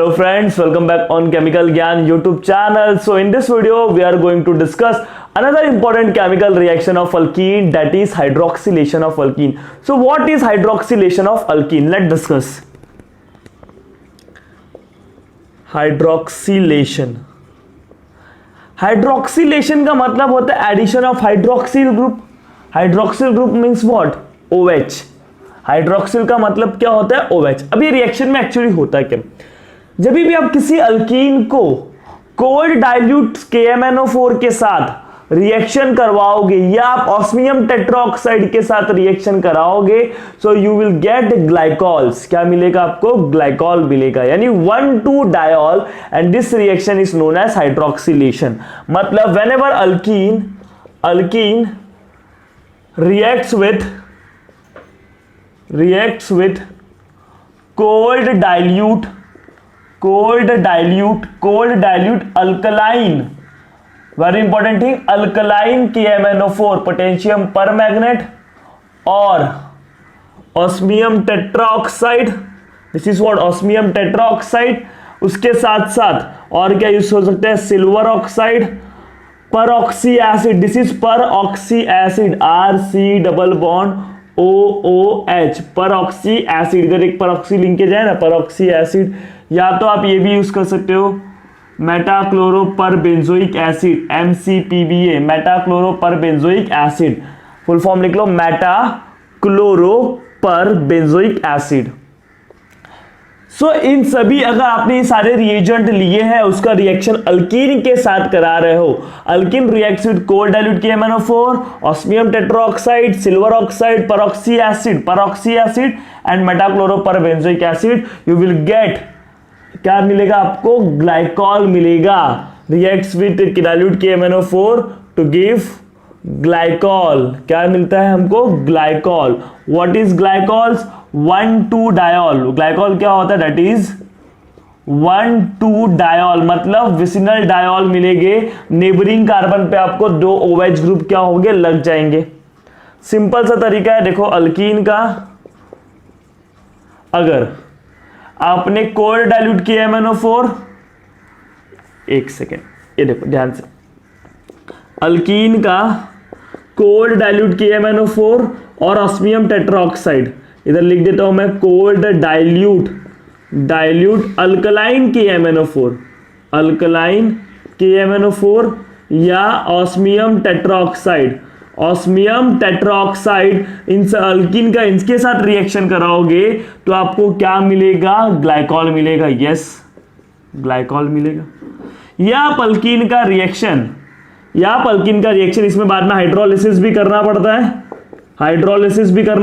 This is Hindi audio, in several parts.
Hello friends, welcome back on Chemical Gyan YouTube channel. So in this video we are going to discuss another important chemical reaction of alkene, that is hydroxylation of alkene. So what is hydroxylation of alkene? Let's discuss. Hydroxylation. Hydroxylation का मतलब होता है addition of hydroxyl group. Hydroxyl group means what? OH. Hydroxyl का मतलब क्या होता है? OH. अब ये रिएक्शन में एक्चुअली होता है क्या? जब भी आप किसी अल्कीन को कोल्ड डाइल्यूट KMnO4 के साथ रिएक्शन करवाओगे या आप ऑस्मियम टेट्राऑक्साइड के साथ रिएक्शन कराओगे, so you will get glycols. क्या मिलेगा आपको? ग्लाइकॉल मिलेगा, यानी 1,2 diol, and this reaction is known as hydroxylation. मतलब whenever alkene reacts with cold dilute alkaline, very important thing, alkaline KMnO4 potassium permanganate और osmium tetraoxide. This is what? Osmium tetraoxide. उसके साथ साथ और क्या यूज हो सकता है? Silver oxide, peroxy acid. This is peroxy acid, RC double bond OOH, peroxy acid. अगर एक परऑक्सी लिंकेज है ना, परऑक्सी एसिड. या तो आप ये भी यूज कर सकते हो meta-chloroperbenzoic acid, MCPBA, meta-chloroperbenzoic acid. Full form लिख लो, मेटाक्लोरोपरबेंजोइक एसिड. सो इन सभी, अगर आपने ये सारे रिएजेंट लिए हैं, उसका रिएक्शन अल्कीन के साथ करा रहे हो. Alkene reacts with cold dilute KMnO4, osmium tetroxide, silver oxide, peroxy acid and metachloroperbenzoic acid. You will get, क्या मिलेगा आपको? ग्लाइकॉल मिलेगा. Reacts with dilute KMnO4 to give glycol. क्या मिलता है हमको? Glycol. What is glycols? 1,2 diol. Glycol क्या होता है? दैट इज 1,2 डायोल, मतलब विसिनल डायोल मिलेंगे. नेबरिंग कार्बन पे आपको 2 OH ग्रुप क्या होंगे? लग जाएंगे. सिंपल सा तरीका है. देखो अल्कीन का, अगर आपने कोल्ड डाइल्यूट KMnO4, एक सेकेंड, ये देखो ध्यान से, अल्कीन का कोल्ड डाइल्यूट KMnO4 और ऑस्मियम टेट्राऑक्साइड, इधर लिख देता हूं मैं कोल्ड डाइल्यूट अल्कलाइन KMnO4 या ऑस्मियम टेट्राऑक्साइड. इन अल्कीन का इनके साथ रिएक्शन कराओगे तो आपको क्या मिलेगा? ग्लाइकॉल मिलेगा. यस, ग्लाइकॉल मिलेगा. या आप अल्कीन का रिएक्शन इसमें बाद में हाइड्रोलिसिस भी करना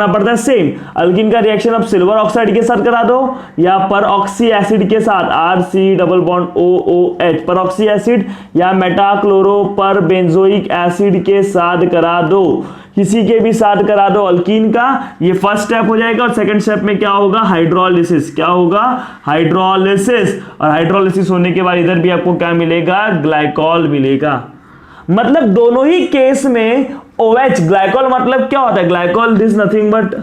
पड़ता है. सेम अल्कीन का रिएक्शन आप सिल्वर ऑक्साइड के साथ करा दो या परऑक्सी एसिड के साथ, RC double bond OOH, peroxy acid या मेटाक्लोरोपरबेंजोइक एसिड के साथ करा दो. किसी के भी साथ करा दो अल्कीन का. ये फर्स्ट स्टेप हो जाएगा. और सेकंड स्टेप में क्या होगा? हाइड्रोलिसिस. क्या होगा? हाइड्रोलिसिस. और हाइड्रोलिसिस होने के बाद इधर भी आपको क्या मिलेगा? ग्लाइकॉल मिलेगा. मतलब दोनों ही केस में OH, ग्लाइकॉल मतलब क्या होता है? ग्लाइकॉल दिस नथिंग बट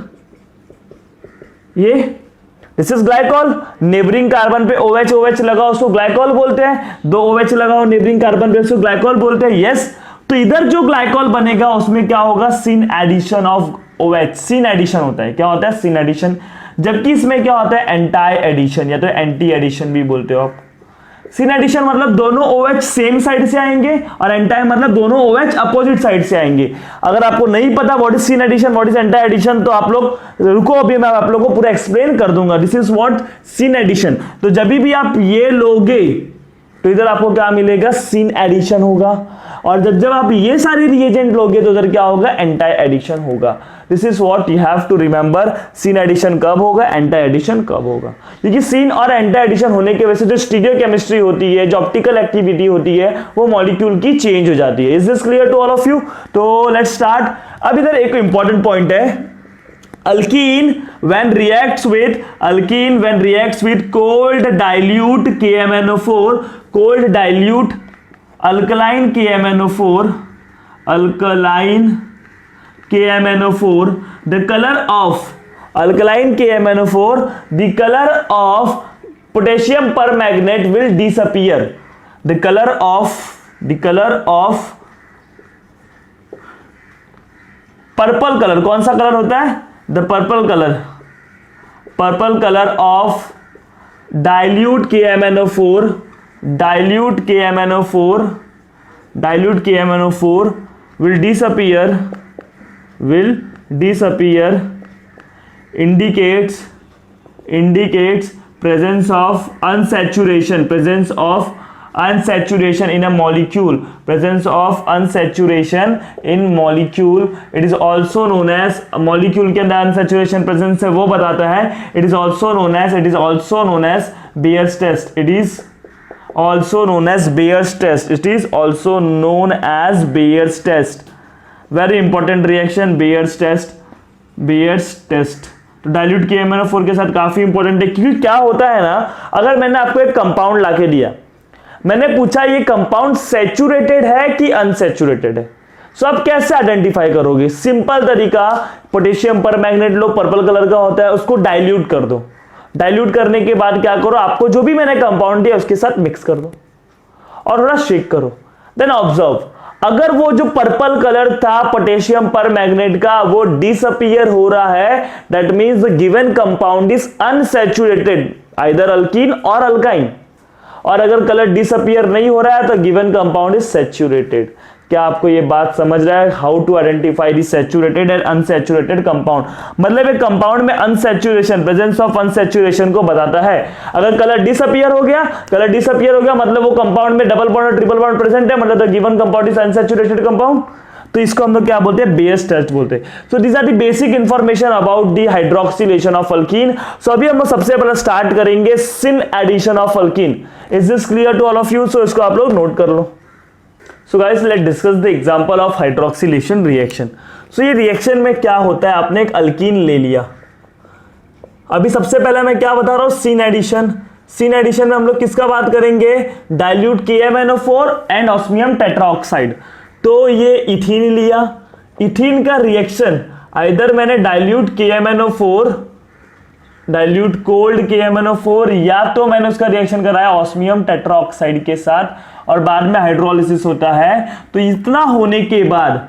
ये, this is glycol. Neighbouring carbon पे OH लगाओ, उसको ग्लाइकॉल बोलते हैं. 2 OH लगाओ नेबरिंग कार्बन पे, उसको ग्लाइकॉल बोलते हैं. यस. तो इधर जो ग्लाइकॉल बनेगा उसमें क्या होगा? Syn addition of OH. Syn addition होता है. क्या होता है? Syn addition. जबकि इसमें क्या होता है? एंटी एडिशन, या तो एंटी एडिशन भी बोलते हो आप. सिन एडिशन मतलब दोनों OH सेम साइड से आएंगे, और एंटी मतलब दोनों OH अपोजिट साइड से आएंगे. अगर आपको नहीं पता what is syn addition, what is anti addition, तो आप लोग रुको, अभी मैं आप लोगों को पूरा एक्सप्लेन कर दूंगा. This is what? Syn addition. तो जब भी आप ये लोगे तो इधर आपको क्या मिलेगा? सिन एडिशन होगा. और जब आप ये सारे रिएजेंट लोगे तो इधर क्या होगा? एंटी एडिशन होगा. This is what you have to remember. Syn addition कब होगा? एंटी एडिशन कब होगा? क्योंकि सिन और एंटी एडिशन होने की वजह से जो स्टीरियोकेमिस्ट्री होती है, जो ऑप्टिकल एक्टिविटी होती है, वो मॉलिक्यूल की चेंज हो जाती है. Is this clear to all of you? तो लेट्स स्टार्ट. अब इधर एक इंपॉर्टेंट पॉइंट है. Alkene when reacts with cold dilute KMnO4, cold dilute alkaline KMnO4, the color of alkaline KMnO4, the color of potassium permanganate will disappear. The color of purple colour, कौन सा कलर होता है? The purple colour of dilute KMnO4 will disappear indicates presence of unsaturation in a molecule. It is also known as molecule के अंदर unsaturation presence है वो बताता है. It is also known as Bayer's test. It is also known as Bayer's test. Very important reaction, Bayer's test. तो डाइल्यूट KMnO4 के साथ काफी इंपॉर्टेंट है, क्योंकि क्या होता है ना, अगर मैंने आपको एक कंपाउंड लाके दिया, मैंने पूछा ये कंपाउंड सैचुरेटेड है कि अनसैचुरेटेड है, सो आप कैसे आइडेंटिफाई करोगे? सिंपल तरीका, पोटेशियम परमैंगनेट लो पर्पल कलर का होता है, उसको डाइल्यूट कर दो. डाइल्यूट करने के बाद क्या करो, आपको जो भी मैंने कंपाउंड दिया उसके साथ मिक्स कर दो और थोड़ा शेक करो. देन ऑब्जर्व, अगर वो जो पर्पल कलर था पोटेशियम परमैंगनेट का वो डिसअपीयर हो रहा है, that means the given compound is unsaturated, either alkyne और अल्काइन. और अगर कलर डिसअपीयर नहीं हो रहा है तो गिवन कंपाउंड इज सैचुरेटेड. क्या आपको ये बात समझ रहा है? How to identify the saturated and unsaturated compound. मतलब एक कंपाउंड में अनसैचुरेशन, प्रेजेंस ऑफ अनसैचुरेशन को बताता है. अगर कलर डिसअपीयर हो गया मतलब वो कंपाउंड में डबल बॉन्ड और ट्रिपल बॉन्ड प्रेजेंट है, मतलब the given compound is unsaturated compound. तो इसको हम लोग क्या बोलते हैं? बेयर्स टेस्ट बोलते हैं. So these are the basic information about the hydroxylation of alkene. So अभी हम सबसे पहले स्टार्ट करेंगे syn addition of alkene. Is this clear to all of you? So इसको आप लोग नोट कर लो. So guys let discuss the example of hydroxylation reaction. So ये रिएक्शन में क्या होता है, आपने एक अल्कीन ले लिया. अभी सबसे पहले मैं क्या बता रहा हूं? सिन एडिशन. सिन एडिशन में हम लोग किसका बात करेंगे? Dilute KMnO4 and osmium tetroxide. तो ये इथीन लिया. इथीन का रिएक्शन आइदर मैंने डाइल्यूट कोल्ड KMnO4 या तो मैंने उसका रिएक्शन कराया ऑस्मियम टेट्राऑक्साइड के साथ और बाद में हाइड्रोलिसिस होता है. तो इतना होने के बाद,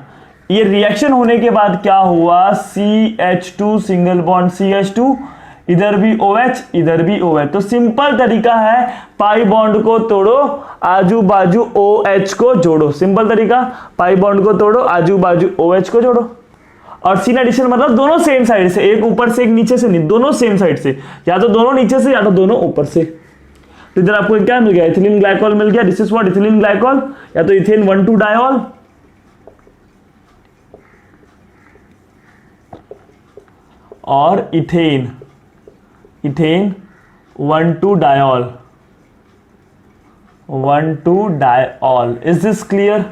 ये रिएक्शन होने के बाद क्या हुआ? CH2 सिंगल बॉन्ड CH2, इधर भी OH इधर भी OH. तो सिंपल तरीका है, पाई बॉन्ड को तोड़ो, आजू बाजू OH को जोड़ो. सिंपल तरीका, पाई बॉन्ड को तोड़ो, आजू बाजू OH को जोड़ो. और सिन एडिशन मतलब दोनों सेम साइड से, एक ऊपर से एक नीचे से नहीं, दोनों सेम साइड से, या तो दोनों नीचे से या तो दोनों ऊपर से. तो इधर आपको क्या मिल गया? इथिलीन ग्लाइकॉल मिल गया. This is what ethylene glycol, या तो इथेन 1,2-डायोल और ethane one two diol. Is this clear?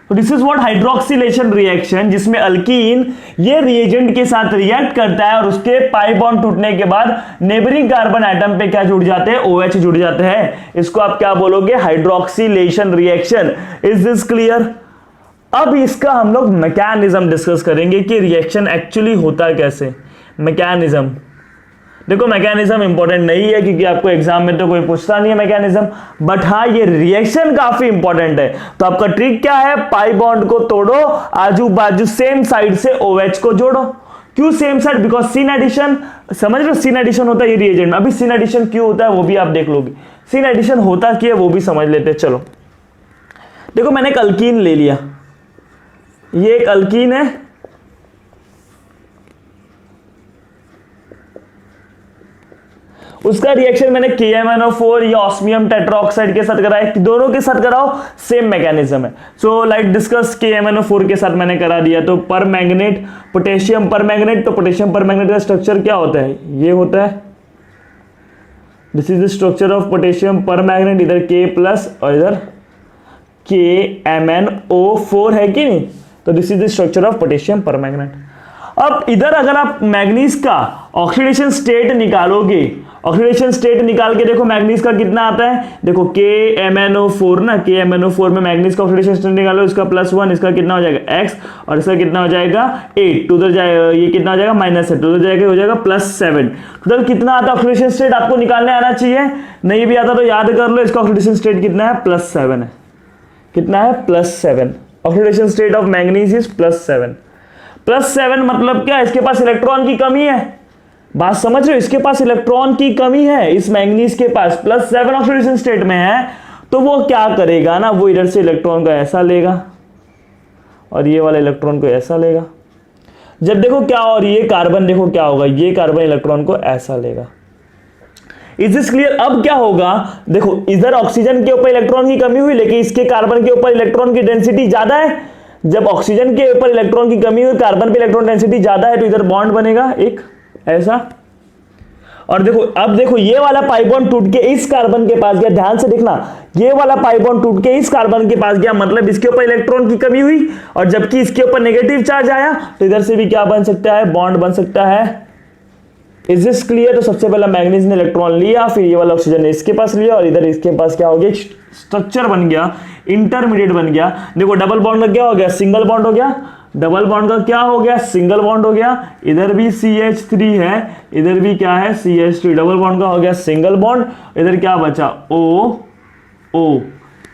तो this is what hydroxylation reaction, जिसमें अल्कीन ये रिएजेंट के साथ रिएक्ट करता है और उसके पाई बॉन्ड टूटने के बाद नेबरिंग कार्बन एटम पे क्या जुड़ जाते हैं? OH जुड़ जाते हैं. इसको आप क्या बोलोगे? Hydroxylation reaction. Is this clear? अब इसका हम लोग मैकेनिज्म डिस्कस करेंगे कि रिएक्शन एक्चुअली होता कैसे. मैकेनिज्म देखो, मैकेनिज्म इंपॉर्टेंट नहीं है क्योंकि आपको एग्जाम में तो कोई पूछता नहीं है मैकेनिज्म, बट हाँ ये रिएक्शन काफी इंपॉर्टेंट है. तो आपका ट्रिक क्या है? पाई बॉन्ड को तोड़ो, आजू बाजू सेम साइड से OH को जोड़ो. क्यों same side? Because syn addition, समझ रहे हो, सिन एडिशन होता है ये रिएजेंट में. अभी सिन एडिशन क्यों होता है वो भी आप देख लोगे. सिन एडिशन होता क्या है वो भी समझ लेते हैं. चलो देखो, मैंने एक अल्कीन ले लिया, ये एक अल्कीन है, उसका रिएक्शन मैंने KMnO4 या ऑस्मियम टेट्राऑक्साइड के साथ कराया. दोनों के साथ कराओ, सेम मैकेनिज्म है. सो लाइक डिस्कस, KMnO4 के साथ मैंने करा दिया. तो परमैंगनेट, पोटेशियम परमैंगनेट. तो पोटेशियम परमैंगनेट का स्ट्रक्चर क्या होता है? ये होता है. This is the structure of potassium permanganate. इधर K+ और इधर KMnO4 है कि नहीं? तो this is the structure of potassium permanganate. अब इधर अगर आप मैग्नीज का ऑक्सीडेशन स्टेट निकालोगे ऑक्सीडेशन स्टेट निकाल के देखो मैग्नीज का कितना आता है, देखो KMnO4 ना, KMnO4 में मैग्नीज का ऑक्सीडेशन स्टेट निकालो, इसका +1, इसका कितना हो जाएगा x, और इसका कितना हो जाएगा 8, तो उधर जाएगा ये कितना हो जाएगा -8, तो उधर जाएगा हो जाएगा +7। टोटल कितना आता है ऑक्सीडेशन स्टेट, आपको निकालने आना चाहिए, नहीं भी आता तो याद कर लो, इसका ऑक्सीडेशन स्टेट कितना है +7 है, कितना है +7, oxidation state of manganese is +7। +7 मतलब क्या, इसके पास इलेक्ट्रॉन की कमी है, बात समझ रहे हो, इसके पास इलेक्ट्रॉन की कमी है, इस मैग्नीज के पास +7 ऑक्सीडेशन स्टेट में है, तो वो क्या करेगा ना, वो इधर से इलेक्ट्रॉन को ऐसा लेगा और ये वाला इलेक्ट्रॉन को ऐसा लेगा। जब देखो क्या, और ये कार्बन देखो क्या होगा, ये कार्बन इलेक्ट्रॉन को ऐसा लेगा। Is this clear? अब क्या होगा, देखो इधर ऑक्सीजन के ऊपर इलेक्ट्रॉन की कमी हुई, लेकिन इसके कार्बन के ऊपर इलेक्ट्रॉन की डेंसिटी ज्यादा है। जब ऑक्सीजन के ऊपर इलेक्ट्रॉन की कमी हुई, कार्बन पे इलेक्ट्रॉन डेंसिटी ज्यादा है, तो इधर बॉन्ड बनेगा एक ऐसा, और देखो अब देखो ये वाला पाई बॉन्ड टूट के इस कार्बन के पास गया, ध्यान से देखना, ये वाला पाई बॉन्ड टूट के इस कार्बन के पास गया, मतलब इसके ऊपर इलेक्ट्रॉन की कमी हुई, और जबकि इसके ऊपर नेगेटिव चार्ज आया, तो इधर से भी क्या बन सकता है, बॉन्ड बन सकता है। Is this clear? तो सबसे पहला मैग्नीज ने इलेक्ट्रॉन लिया, फिर ये वाला ऑक्सीजन ने इसके पास लिया, और इधर इसके पास क्या हो गया, स्ट्रक्चर बन गया, इंटरमीडिएट बन गया। देखो डबल बॉन्ड का क्या हो गया, सिंगल बॉन्ड हो गया, डबल बॉन्ड का क्या हो गया, सिंगल बॉन्ड हो गया, इधर भी CH3 है, इधर भी क्या है CH3, डबल बॉन्ड का हो गया सिंगल बॉन्ड, इधर क्या बचा O।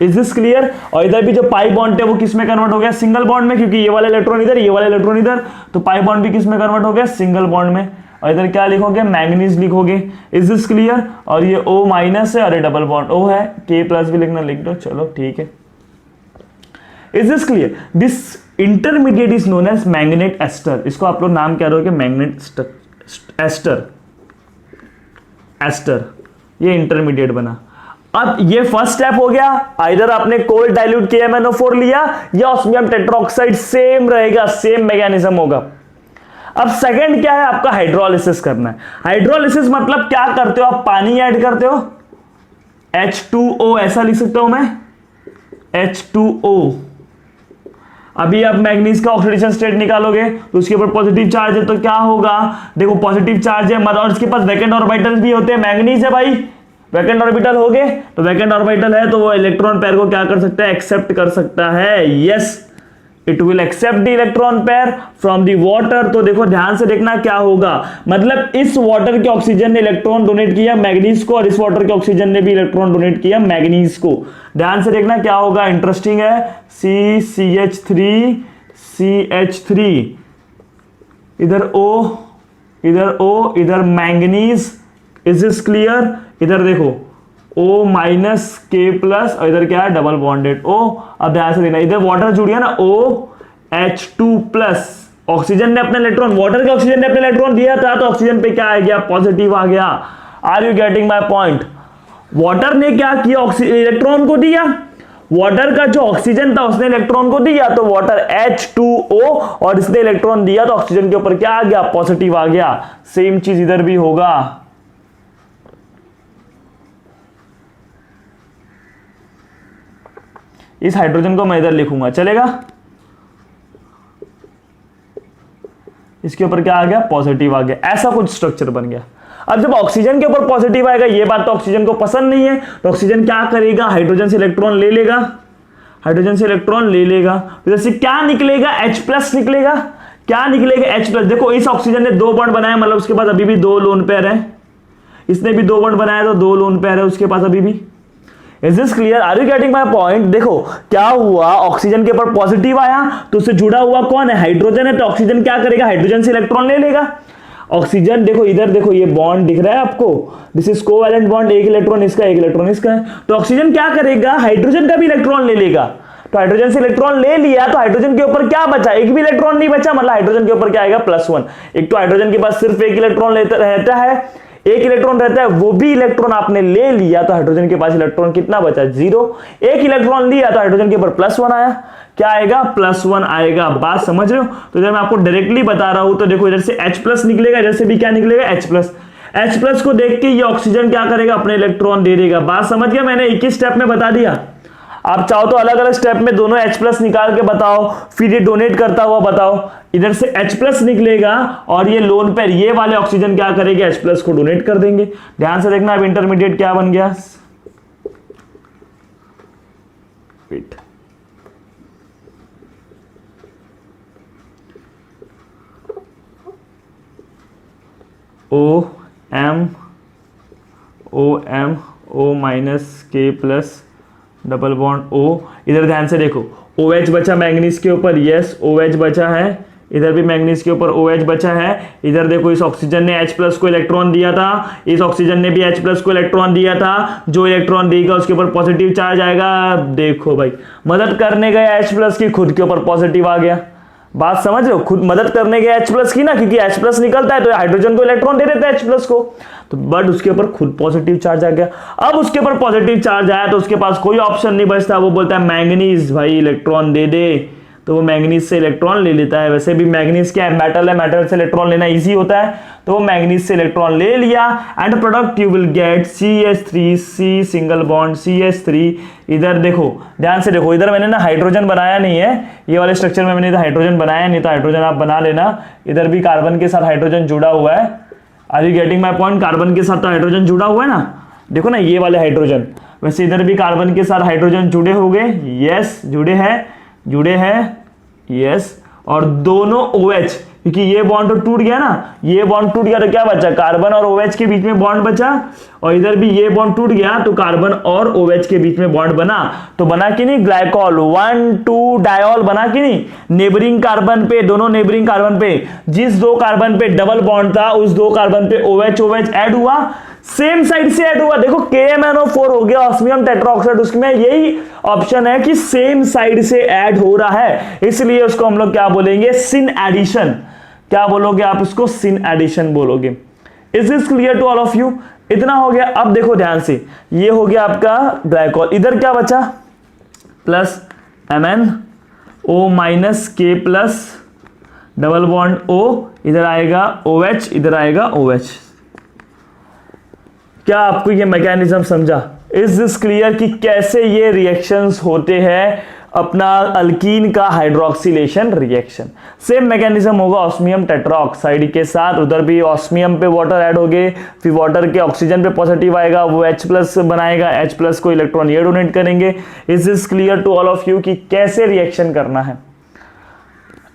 Is this clear? और इधर भी जो पाई बॉन्ड है वो किस में कन्वर्ट हो गया, सिंगल बॉन्ड में, क्योंकि ये वाला इलेक्ट्रॉन इधर, ये वाला इलेक्ट्रॉन इधर, तो पाई बॉन्ड भी किस में कन्वर्ट हो गया, सिंगल बॉन्ड में, और इधर क्या लिखोगे, मैग्नीज लिखोगे। Is this clear? और ये O- है और ये डबल बॉन्ड O है, K+ भी लिखना, लिख दो, चलो ठीक है। Is this clear? This intermediate is known as manganate ester, इसको आप लोग नाम क्या दोगे, मैग्नेट एस्टर, एस्टर, ये इंटरमीडिएट बना। अब ये फर्स्ट स्टेप हो गया, आइदर आपने कोल्ड डाइल्यूट KMnO4 लिया, या ऑस्मियम टेट्राऑक्साइड, सेम रहेगा, सेम मैकेनिज्म होगा। अब सेकंड क्या है, आपका हाइड्रोलिसिस करना है। हाइड्रोलिसिस मतलब क्या करते हो, आप पानी ऐड करते हो, H2O ऐसा लिख सकता हूं मैं, H2O। अभी आप मैग्नीज का ऑक्सीडेशन स्टेट निकालोगे, तो उसके ऊपर पॉजिटिव चार्ज है, तो क्या होगा, देखो पॉजिटिव चार्ज है, और इसके पास वैकेंट ऑर्बिटल भी होते हैं, मैग्नीज है भाई, वैकेंट ऑर्बिटल हो गए, तो वैकेंट ऑर्बिटल है तो वो इलेक्ट्रॉन पेयर को क्या कर सकता है, एक्सेप्ट कर सकता है, yes, it will accept the electron pair from the water. तो देखो ध्यान से देखना क्या होगा, मतलब इस वाटर के ऑक्सीजन ने इलेक्ट्रॉन डोनेट किया मैग्नीज को, और इस वाटर के ऑक्सीजन ने भी इलेक्ट्रॉन डोनेट किया मैग्नीज को। ध्यान से देखना क्या होगा, इंटरेस्टिंग है, CH3 इधर O इधर मैग्नीज। Is this clear? इधर देखो O-K+, और इधर क्या है, डबल बॉन्डेड O। अब ध्यान से देखना, इधर वाटर जुड़ गया ना, OH2+, ऑक्सीजन ने अपने इलेक्ट्रॉन, वाटर के ऑक्सीजन ने अपने इलेक्ट्रॉन दिया था, तो ऑक्सीजन पे क्या आ गया, पॉजिटिव आ गया। Are you getting my point? Water ने क्या किया, इलेक्ट्रॉन को दिया, वाटर का जो ऑक्सीजन था उसने इलेक्ट्रॉन को दिया, तो वाटर H2O, और इसने इलेक्ट्रॉन दिया तो ऑक्सीजन के ऊपर क्या आ गया, पॉजिटिव आ गया। सेम चीज इधर भी होगा। इस हाइड्रोजन को मैं इधर लिखूंगा, चलेगा, इसके ऊपर क्या आ गया, पॉजिटिव आ गया, ऐसा कुछ स्ट्रक्चर बन गया। अब जब ऑक्सीजन के ऊपर पॉजिटिव आएगा, ये बात तो ऑक्सीजन को पसंद नहीं है, तो ऑक्सीजन क्या करेगा, हाइड्रोजन से इलेक्ट्रॉन ले लेगा, हाइड्रोजन से इलेक्ट्रॉन ले लेगा, तो जैसे क्या निकलेगा, H+ निकलेगा। क्या निकलेगा, H+। देखो इस ऑक्सीजन ने 2 बॉन्ड बनाया, मतलब उसके पास अभी भी 2 लोन पेयर है, इसने भी 2 बॉन्ड बनाया तो 2 लोन पेयर है उसके पास अभी भी। Is this clear? Are you getting my point? देखो क्या हुआ, ऑक्सीजन के ऊपर पॉजिटिव आया, तो उससे जुड़ा हुआ कौन है, हाइड्रोजन है, तो ऑक्सीजन क्या करेगा, हाइड्रोजन से इलेक्ट्रॉन ले लेगा। ऑक्सीजन देखो इधर देखो, ये बॉन्ड दिख रहा है आपको, दिस इज कोवैलेंट बॉन्ड, एक इलेक्ट्रॉन इसका, एक इलेक्ट्रॉन इसका है, तो ऑक्सीजन क्या करेगा, हाइड्रोजन का भी इलेक्ट्रॉन ले लेगा। तो हाइड्रोजन से इलेक्ट्रॉन ले लिया, तो हाइड्रोजन के ऊपर क्या बचा, एक भी इलेक्ट्रॉन नहीं बचा, मतलब हाइड्रोजन के ऊपर क्या आएगा, +1। एक तो हाइड्रोजन के पास सिर्फ एक इलेक्ट्रॉन रहता है, एक इलेक्ट्रॉन रहता है, वो भी इलेक्ट्रॉन आपने ले लिया, तो हाइड्रोजन के पास इलेक्ट्रॉन कितना बचा, 0। एक इलेक्ट्रॉन लिया तो हाइड्रोजन के ऊपर +1 आया, क्या आएगा, +1 आएगा। बात समझ रहे हो? तो इधर मैं आपको डायरेक्टली बता रहा हूं, तो देखो इधर से H+ निकलेगा, इधर से भी क्या निकलेगा, H+। H+ को देख के ये ऑक्सीजन क्या करेगा, अपने इलेक्ट्रॉन दे देगा। बात समझ गया? मैंने एक ही स्टेप में बता दिया। आप चाहो तो अलग अलग स्टेप में दोनों H+ निकाल के बताओ, फिर ये डोनेट करता हुआ बताओ। इधर से H+ निकलेगा और ये लोन पेयर ये वाले ऑक्सीजन क्या करेंगे, H+ को डोनेट कर देंगे। ध्यान से देखना अब इंटरमीडिएट क्या बन गया, wait O minus K plus double bond O। इधर ध्यान से देखो OH बचा मैंगनीज के ऊपर, यस OH बचा है, इधर भी मैंगनीज के ऊपर OH बचा है। इधर देखो इस ऑक्सीजन ने H+ को इलेक्ट्रॉन दिया था, इस ऑक्सीजन ने भी H+ को इलेक्ट्रॉन दिया था। जो इलेक्ट्रॉन देगा उसके ऊपर पॉजिटिव चार्ज आएगा। देखो भाई मदद करने गए H+ की, खुद के ऊपर पॉजिटिव आ गया। बात समझ रहे हो, खुद मदद करने गए H+ की ना, क्योंकि H+ निकलता है तो हाइड्रोजन को इलेक्ट्रॉन दे देता है H+ को, तो बट उसके ऊपर खुद पॉजिटिव चार्ज आ गया। अब उसके ऊपर पॉजिटिव चार्ज आया तो उसके पास कोई ऑप्शन नहीं बचता, वो बोलता है मैंगनीज भाई इलेक्ट्रॉन दे दे, तो वो मैंगनीज से इलेक्ट्रॉन ले लेता है। वैसे भी मैंगनीज क्या है, मेटल है, मेटल से इलेक्ट्रॉन लेना इजी होता है, तो वो मैंगनीज से इलेक्ट्रॉन ले लिया। And product you will gate CH3 C single bond CH3। इधर देखो ध्यान से देखो, इधर मैंने ना हाइड्रोजन बनाया नहीं है, ये वाले स्ट्रक्चर में मैंने हाइड्रोजन बनाया नहीं, तो हाइड्रोजन आप बना लेना। इधर भी कार्बन के साथ हाइड्रोजन जुड़ा हुआ है। Are you getting my point, carbon के साथ तो हाइड्रोजन जुड़ा हुआ है ना, देखो ना ये वाले हाइड्रोजन। वैसे इधर भी कार्बन के साथ हाइड्रोजन जुड़े हो गए, यस जुड़े हैं यस। और दोनों OH, क्योंकि ये बॉन्ड तो टूट गया ना, ये बॉन्ड टूट गया तो क्या बचा, कार्बन और OH के बीच में बॉन्ड बचा। और इधर भी ये बॉन्ड टूट गया तो कार्बन और OH के बीच में बॉन्ड बना, तो बना कि नहीं ग्लाइकॉल 1,2 डायोल बना कि नहीं। नेबरिंग कार्बन पे, दोनों नेबरिंग कार्बन पे जिस 2 कार्बन पे डबल बॉन्ड था उस 2 कार्बन पे OH ऐड हुआ, सेम साइड से ऐड हुआ। देखो KMnO4 हो गया ऑस्मियम टेट्राऑक्साइड, उसमें यही ऑप्शन है कि सेम साइड से ऐड हो रहा है, इसलिए उसको हम लोग क्या बोलेंगे, सिन एडिशन। क्या बोलोगे आप उसको, सिन एडिशन बोलोगे। Is this clear to all of you? इतना हो गया। अब देखो ध्यान से, ये हो गया आपका ग्लाइकॉल, इधर क्या बचा plus MnO minus K plus double bond O, इधर आएगा OH, इधर आएगा OH। क्या आपको ये मैकेनिज्म समझा? इज दिस क्लियर कि कैसे ये रिएक्शंस होते हैं अपना अल्कीन का हाइड्रोक्सिलेशन रिएक्शन। सेम मैकेनिज्म होगा ऑस्मियम टेट्राऑक्साइड के साथ, उधर भी ऑस्मियम पे वाटर ऐड हो गए, फिर वाटर के ऑक्सीजन पे पॉजिटिव आएगा, वो H+ बनाएगा, H+ को इलेक्ट्रॉन ये डोनेट करेंगे। Is this clear to all of you कि कैसे रिएक्शन करना है?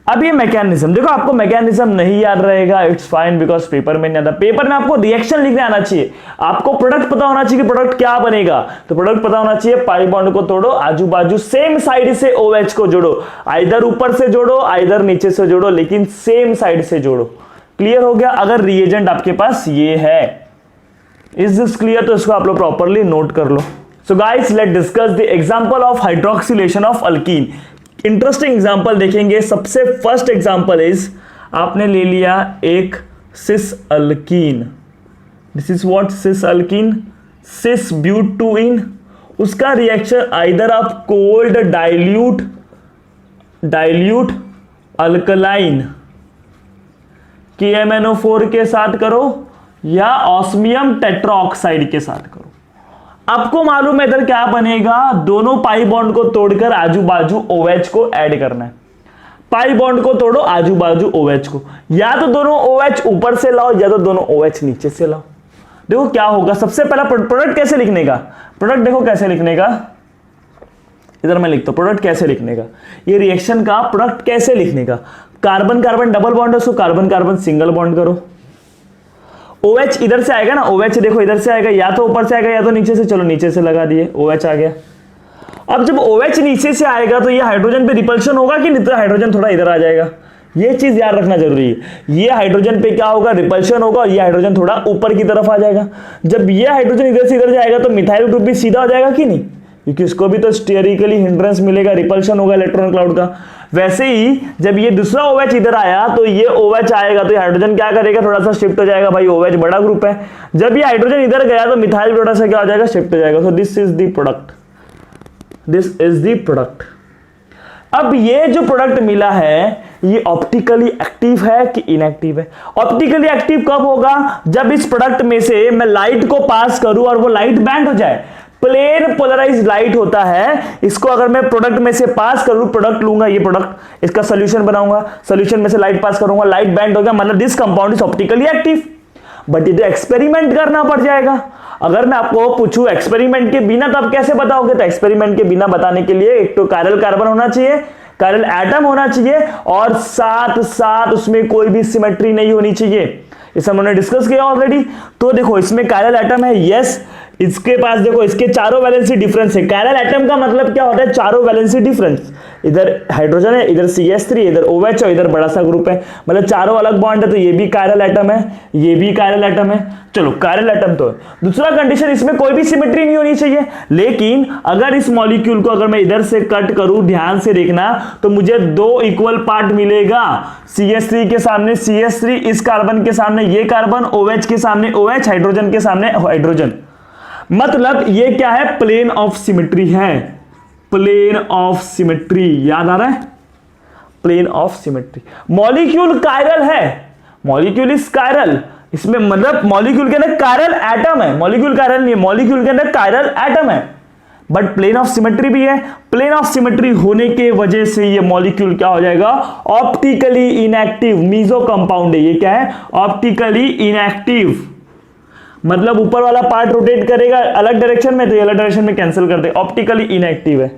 अब ये मैकेनिज्म देखो, आपको मैकेनिज्म नहीं याद रहेगा, इट्स फाइन, बिकॉज पेपर में नहीं आता। पेपर में आपको रिएक्शन लिखने आना चाहिए, आपको प्रोडक्ट पता होना चाहिए कि प्रोडक्ट क्या बनेगा। तो प्रोडक्ट पता होना चाहिए, पाई बॉन्ड को तोड़ो, आजू बाजू सेम साइड से OH को जोड़ो, आइदर ऊपर से जोड़ो आइदर नीचे से जोड़ो, लेकिन सेम साइड से जोड़ो। क्लियर हो गया? अगर रिएजेंट आपके पास ये है, इज दिस क्लियर? तो इसको आप लोग प्रॉपरली नोट कर लो। So guys let discuss the example of hydroxylation of alkene. Interesting example देखेंगे। सबसे फर्स्ट एग्जांपल इज, आपने ले लिया एक cis alkene, this is what, cis alkene, cis butene. उसका रिएक्शन आइदर आप कोल्ड डाइल्यूट अल्कलाइन KMnO4 के साथ करो या ऑस्मियम टेट्राऑक्साइड के साथ करो। आपको मालूम है इधर क्या बनेगा, दोनों पाई बॉन्ड को तोड़कर आजू बाजू OH को ऐड करना है। पाई बॉन्ड को तोड़ो, आजू बाजू OH को, या तो दोनों OH ऊपर से लाओ या तो दोनों OH नीचे से लाओ। देखो क्या होगा, सबसे पहला प्रोडक्ट कैसे लिखने का, प्रोडक्ट देखो कैसे लिखने का, इधर मैं लिखता हूं प्रोडक्ट कैसे लिखने का, ये रिएक्शन का प्रोडक्ट कैसे लिखने का। कार्बन कार्बन डबल बॉन्ड है, उसको कार्बन कार्बन सिंगल बॉन्ड करो। OH इधर से आएगा ना, OH देखो इधर से आएगा, या तो ऊपर से आएगा या तो नीचे से, चलो नीचे से लगा दिए, OH आ गया। अब जब OH नीचे से आएगा तो ये हाइड्रोजन पे रिपल्शन होगा कि नहीं, तो हाइड्रोजन थोड़ा इधर आ जाएगा, ये चीज याद रखना जरूरी है। ये हाइड्रोजन पे क्या होगा, रिपल्शन होगा, और ये हाइड्रोजन थोड़ा ऊपर की तरफ आ जाएगा। जब ये हाइड्रोजन इधर से इधर जाएगा तो मिथाइल ग्रुप भी सीधा हो जाएगा कि नहीं, क्योंकि इसको भी तो स्टेरिकली हिंड्रेंस मिलेगा, रिपल्शन होगा इलेक्ट्रॉन क्लाउड का। वैसे ही जब ये दूसरा OH इधर आया तो ये OH आएगा, तो ये हाइड्रोजन क्या करेगा, थोड़ा सा शिफ्ट हो जाएगा, भाई OH बड़ा ग्रुप है। जब ये हाइड्रोजन इधर गया तो मिथाइल थोड़ा सा क्या हो जाएगा, शिफ्ट हो जाएगा। So this is the product, this is the product. अब ये जो प्रोडक्ट मिला है ये ऑप्टिकली एक्टिव है कि इनएक्टिव है? ऑप्टिकली एक्टिव कब होगा, जब इस प्रोडक्ट में से मैं लाइट को पास करूं और वो लाइट बैंड हो जाए। प्लेन पोलराइज लाइट होता है, इसको अगर मैं प्रोडक्ट में से पास करूं, प्रोडक्ट लूंगा, ये प्रोडक्ट, इसका सोल्यूशन बनाऊंगा, सोल्यूशन में से लाइट पास करूंगा, लाइट बैंड हो गया, मतलब this compound is optically active. But ये तो एक्सपेरिमेंट करना पड़ जाएगा। अगर मैं आपको पूछूं एक्सपेरिमेंट के बिना तो आप कैसे बताओगे, तो एक्सपेरिमेंट के बिना बताने के लिए एक तो कायरल कार्बन होना चाहिए, कायरल एटम होना चाहिए, और साथ साथ उसमें कोई भी सिमेट्री नहीं होनी चाहिए। इसे हमने डिस्कस किया ऑलरेडी। तो देखो इसमें कायरल एटम है, यस, इसके पास देखो इसके चारों वैलेंसी डिफरेंस है। कायरल एटम का मतलब क्या होता है, चारों वैलेंसी डिफरेंस, इधर हाइड्रोजन है, इधर CH3, इधर OH और इधर बड़ा सा ग्रुप है, मतलब चारों अलग बॉन्ड है, तो ये भी कायरल एटम है, ये भी कायरल एटम है। चलो कायरल एटम तो है। दूसरा कंडीशन, इसमें कोई भी सिमेट्री नहीं होनी चाहिए। लेकिन अगर इस मॉलिक्यूल को अगर मैं इधर से कट करूं, ध्यान से देखना, तो मुझे 2 इक्वल पार्ट मिलेगा। CH3 के सामने CH3, इस कार्बन के सामने ये कार्बन, OH के सामने OH, हाइड्रोजन के सामने हाइड्रोजन। मतलब ये क्या है, प्लेन ऑफ सिमेट्री है, प्लेन ऑफ सिमेट्री, याद आ रहा है, plane of symmetry. Molecule chiral है, मॉलिक्यूल इज कायरल, इसमें मतलब मॉलिक्यूल के अंदर कायरल एटम है, मॉलिक्यूल कायरल नहीं है, मॉलिक्यूल के अंदर कायरल एटम है, बट प्लेन ऑफ सिमेट्री भी है। प्लेन ऑफ सिमेट्री होने के वजह से ये मॉलिक्यूल क्या हो जाएगा, ऑप्टिकली इनएक्टिव, मीजो कंपाउंड है। ये क्या है, ऑप्टिकली इनएक्टिव, मतलब ऊपर वाला पार्ट रोटेट करेगा अलग डायरेक्शन में, तो ये अलग डायरेक्शन में कैंसिल कर दे, ऑप्टिकली इनएक्टिव है,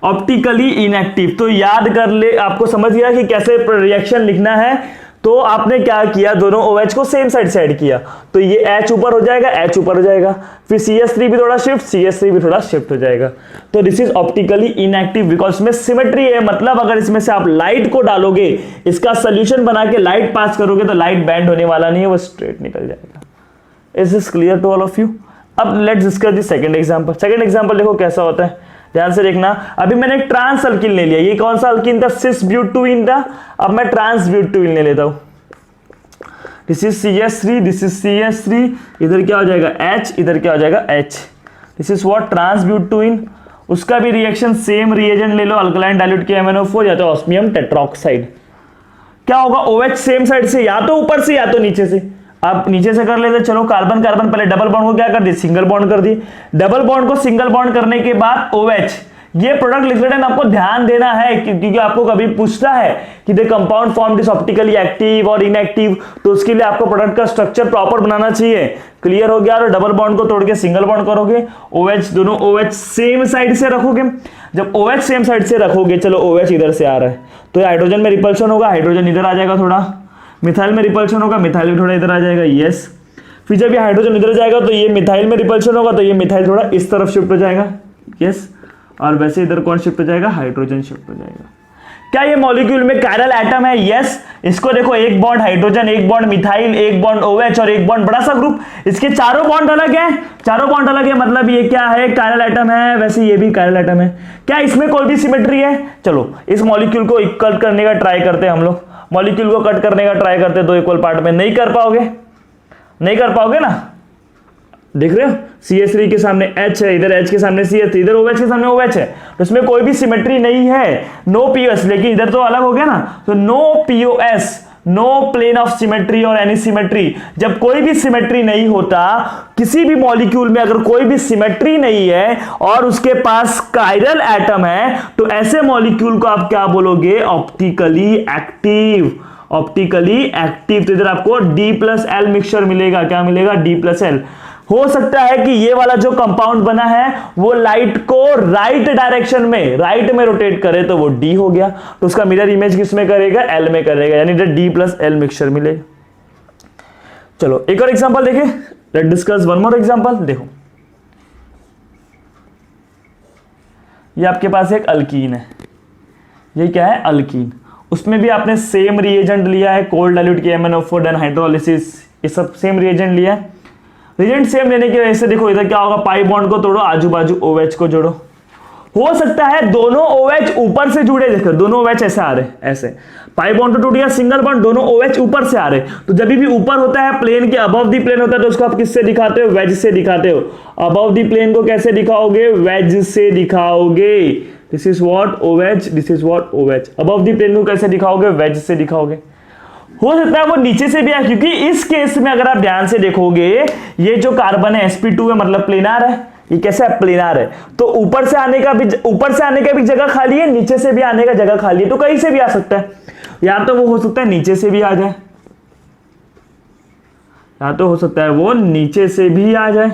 ऑप्टिकली इनएक्टिव। तो याद कर ले, आपको समझ गया कि कैसे रिएक्शन लिखना है। तो आपने क्या किया, दोनों OH को सेम साइड से ऐड किया, तो ये H ऊपर हो जाएगा, H ऊपर हो जाएगा, फिर CH3 भी थोड़ा शिफ्ट, CH3 भी थोड़ा शिफ्ट हो जाएगा। तो this is optically inactive because में सिमेट्री है। मतलब अगर इसमें से आप लाइट को डालोगे, इसका सोल्यूशन बना के लाइट पास करोगे, तो लाइट बैंड होने वाला नहीं है, वो स्ट्रेट निकल जाएगा। Is this clear to all of you? अब let's discuss the second example. Second example देखो कैसा होता है, ध्यान से देखना। अभी मैंने एक ट्रांस अल्किल ले लिया, ये कौन सा अल्किन था, सिस ब्यूटुइन था। अब मैं ट्रांस ब्यूटुइन ले लेता हूं, this is CH3, this is CH3, इधर क्या हो जाएगा H, इधर क्या हो जाएगा H, this is what, trans butene. उसका भी रिएक्शन सेम रिएजेंट ले लो, अल्कलाइन डाइल्यूट किया MnO4 या तो ऑस्मियम टेट्रोक्साइड। क्या होगा, OH सेम साइड से, या तो ऊपर से या तो नीचे से। आप नीचे से कर लेते, चलो कार्बन कार्बन पहले डबल बॉन्ड को क्या कर दी, सिंगल बॉन्ड कर दी। डबल बॉन्ड को सिंगल बॉन्ड करने के बाद OH, ये प्रोडक्ट लिख रहे हैं, आपको ध्यान देना है क्योंकि आपको कभी पूछता है कि the compound form is optically active और इनएक्टिव, तो उसके लिए आपको प्रोडक्ट का स्ट्रक्चर प्रॉपर बनाना चाहिए। क्लियर हो गया? और डबल बॉन्ड को तोड़ के सिंगल बॉन्ड करोगे, OH, दोनों OH सेम साइड से रखोगे। जब OH सेम साइड से रखोगे, चलो OH इधर से आ रहा है, तो हाइड्रोजन में रिपल्शन होगा, हाइड्रोजन इधर आ जाएगा थोड़ा, मिथाइल में रिपल्शन होगा, मिथाइल भी थोड़ा इधर आ जाएगा, यस। फिर जब ये हाइड्रोजन इधर जाएगा तो ये मिथाइल में रिपल्शन होगा, तो ये मिथाइल थोड़ा इस तरफ शिफ्ट हो जाएगा, यस। और वैसे इधर कौन शिफ्ट हो जाएगा, हाइड्रोजन शिफ्ट हो जाएगा। क्या ये मॉलिक्यूल में कायरल एटम है? यस। इसको देखो, एक बॉन्ड हाइड्रोजन, एक बॉन्ड मिथाइल, एक बॉन्ड OH और एक बॉन्ड बड़ा सा ग्रुप, इसके चारों बॉन्ड अलग है, चारों बॉन्ड अलग है, मतलब ये क्या है, कायरल एटम है। वैसे ये भी कायरल एटम है। क्या इसमें कोई भी सिमेट्री है? चलो इस मॉलिक्यूल को कट करने का ट्राई करते हैं हम लोग, मॉलिक्यूल को कट करने का ट्राई करते हैं 2 इक्वल पार्ट में। नहीं कर पाओगे, नहीं कर पाओगे ना, देख रहे हो, CH3 के सामने H है, इधर H के सामने CH3, इधर OH के सामने OH है, तो इसमें कोई भी सिमेट्री नहीं है, नो POS। लेकिन इधर तो अलग हो गया ना, तो no POS, no plane of symmetry और एनी सिमेट्री। जब कोई भी सिमेट्री नहीं होता, किसी भी मॉलिक्यूल में अगर कोई भी सिमेट्री नहीं है और उसके पास कायरल एटम है, तो ऐसे मॉलिक्यूल को आप क्या बोलोगे, ऑप्टिकली एक्टिव, ऑप्टिकली एक्टिव। तो इधर आपको D+L मिक्सचर मिलेगा, क्या मिलेगा, D+L। हो सकता है कि ये वाला जो कंपाउंड बना है वो लाइट को राइट डायरेक्शन में, राइट में रोटेट करे, तो वो D हो गया, तो उसका मिरर इमेज किस में करेगा, L में करेगा, यानी D+L मिक्सचर मिलेगा। चलो एक और एग्जांपल देखें, let's discuss one more example. देखो ये आपके पास एक अल्कीन है, ये क्या है, अल्कीन। उसमें भी आपने सेम रिएजेंट लिया है, कोल्ड डाइल्यूट किया MnO4 देन हाइड्रोलिसिस, ये सब सेम रिएजेंट लिया है। रिएजेंट सेम लेने की वजह से देखो इधर क्या होगा, पाई बॉन्ड को तोड़ो, आजू बाजू OH को जोड़ो। हो सकता है दोनों OH ऊपर से जुड़े, देखो दोनों OH ऐसे आ रहे, ऐसे पाई बॉन्ड तो टूट गया, सिंगल बॉन्ड, दोनों OH ऊपर से आ रहे। तो जब भी ऊपर होता है, प्लेन के अबव दी प्लेन होता है, तो उसको आप किससे दिखाते हो, वेज से दिखाते हो। अबव दी प्लेन को कैसे दिखाओगे, वेज से दिखाओगे। This is what OH, this is what OH। Above the plane को कैसे दिखाओगे, वेज से दिखाओगे। हो सकता है वो नीचे से भी आए, क्योंकि इस केस में अगर आप ध्यान से देखोगे, ये जो कार्बन है sp2 है, मतलब प्लेनार है, ये कैसा है, प्लेनार है, तो ऊपर से आने का भी जगह खाली है, नीचे से भी आने का जगह खाली है, तो कहीं से भी आ सकता है। या तो वो हो सकता है नीचे से भी आ जाए, या तो हो सकता है वो नीचे से भी आ जाए।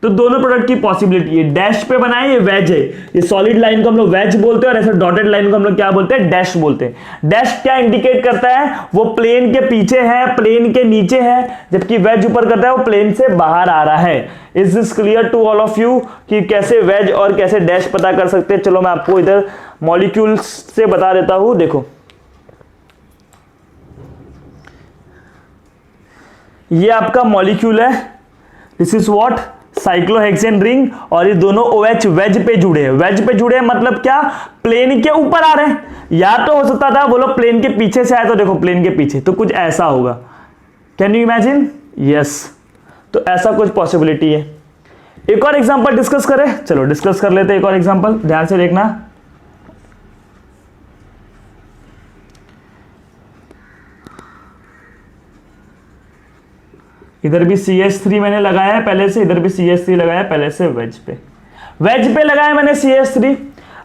तो दोनों प्रोडक्ट की पॉसिबिलिटी है। डैश पे बनाए ये वेज है, ये सॉलिड लाइन को हम लोग वेज बोलते हैं और ऐसे डॉटेड लाइन को हम लोग क्या बोलते हैं, डैश बोलते हैं। डैश क्या इंडिकेट करता है, वो प्लेन के पीछे है, प्लेन के नीचे है, जबकि वेज ऊपर करता है वो प्लेन से बाहर आ रहा है। Is this clear to all of you कि कैसे वेज और कैसे डैश पता कर सकते हैं? चलो मैं आपको इधर मॉलिक्यूल्स से बता देता हूं। देखो ये आपका मॉलिक्यूल है, this is what, cyclohexane ring, और ये दोनों OH वेज पे जुड़े हैं। वेज पे जुड़े हैं मतलब क्या, प्लेन के ऊपर आ रहे हैं। या तो हो सकता था बोलो प्लेन के पीछे से आए, तो देखो प्लेन के पीछे, तो कुछ ऐसा होगा। Can you imagine? यस, तो ऐसा कुछ पॉसिबिलिटी है। एक और एग्जांपल डिस्कस करें, चलो डिस्कस कर लेते हैं एक और एग्जांपल, ध्यान से देखना। इधर भी CH3 मैंने लगाया है पहले से, इधर भी CH3 लगाया है पहले से। वेज पे लगाया मैंने CH3।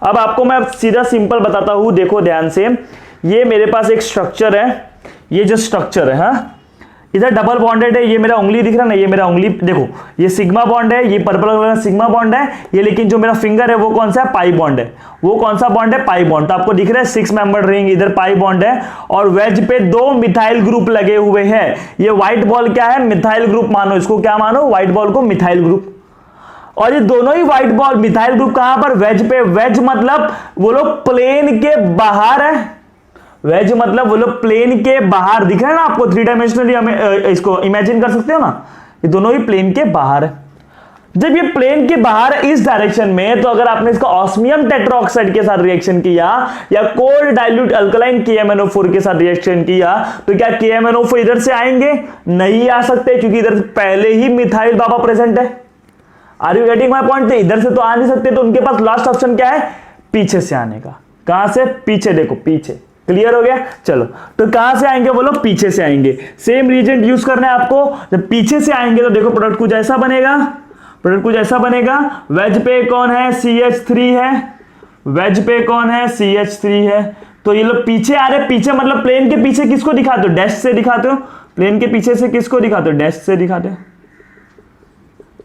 अब आपको मैं सीधा सिंपल बताता हूं, देखो ध्यान से। ये मेरे पास एक स्ट्रक्चर है, ये जो स्ट्रक्चर है, हाँ, इधर डबल बॉन्डेड है, ये मेरा उंगली दिख रहा है ना, ये मेरा उंगली, देखो ये सिग्मा बॉन्ड है, ये पर्पल कलर का सिग्मा बॉन्ड है, ये लेकिन जो मेरा फिंगर है वो कौन सा है, पाई बॉन्ड है। वो कौन सा बॉन्ड है, पाई बॉन्ड। तो आपको दिख रहा है 6 मेंबर रिंग, इधर पाई बॉन्ड है, और वेज पे 2 मिथाइल ग्रुप लगे हुए हैं। ये व्हाइट बॉल क्या है, मिथाइल ग्रुप मानो इसको, क्या मानो, व्हाइट बॉल को मिथाइल ग्रुप। और ये दोनों ही व्हाइट बॉल मिथाइल ग्रुप कहां पर, वेज पे। वेज मतलब वो लोग प्लेन के बाहर है, वेज मतलब वो लोग प्लेन के बाहर, दिख रहा है ना आपको, 3 डायमेंशनली हमें इसको इमेजिन कर सकते हो ना, ये दोनों ही प्लेन के बाहर है। जब ये प्लेन के बाहर है इस डायरेक्शन में, तो अगर आपने इसका ऑस्मियम टेट्राऑक्साइड के साथ रिएक्शन किया या कोल्ड डाइल्यूट अल्कलाइन KMnO4 के साथ रिएक्शन किया, तो क्या KMnO4 इधर से आएंगे? नहीं आ सकते, क्योंकि इधर पहले ही मिथाइल बाबा प्रेजेंट है। Are you getting my point? इधर से तो आ नहीं सकते, तो उनके पास लास्ट ऑप्शन क्या है, पीछे से आने का। कहां से? पीछे, देखो पीछे। क्लियर हो गया? चलो, तो कहां से आएंगे वो लोग, पीछे से आएंगे। सेम रीजेंट यूज करना है आपको। जब पीछे से आएंगे तो देखो प्रोडक्ट कुछ ऐसा बनेगा, प्रोडक्ट कुछ ऐसा बनेगा। वेज पे कौन है, CH3 है, वेज पे कौन है, CH3 है। तो ये लोग पीछे आ रहे, पीछे मतलब प्लेन के पीछे किसको दिखाते हो, डैश से दिखाते हो। प्लेन के पीछे से किसको दिखाते हो, डैश से दिखाते हो।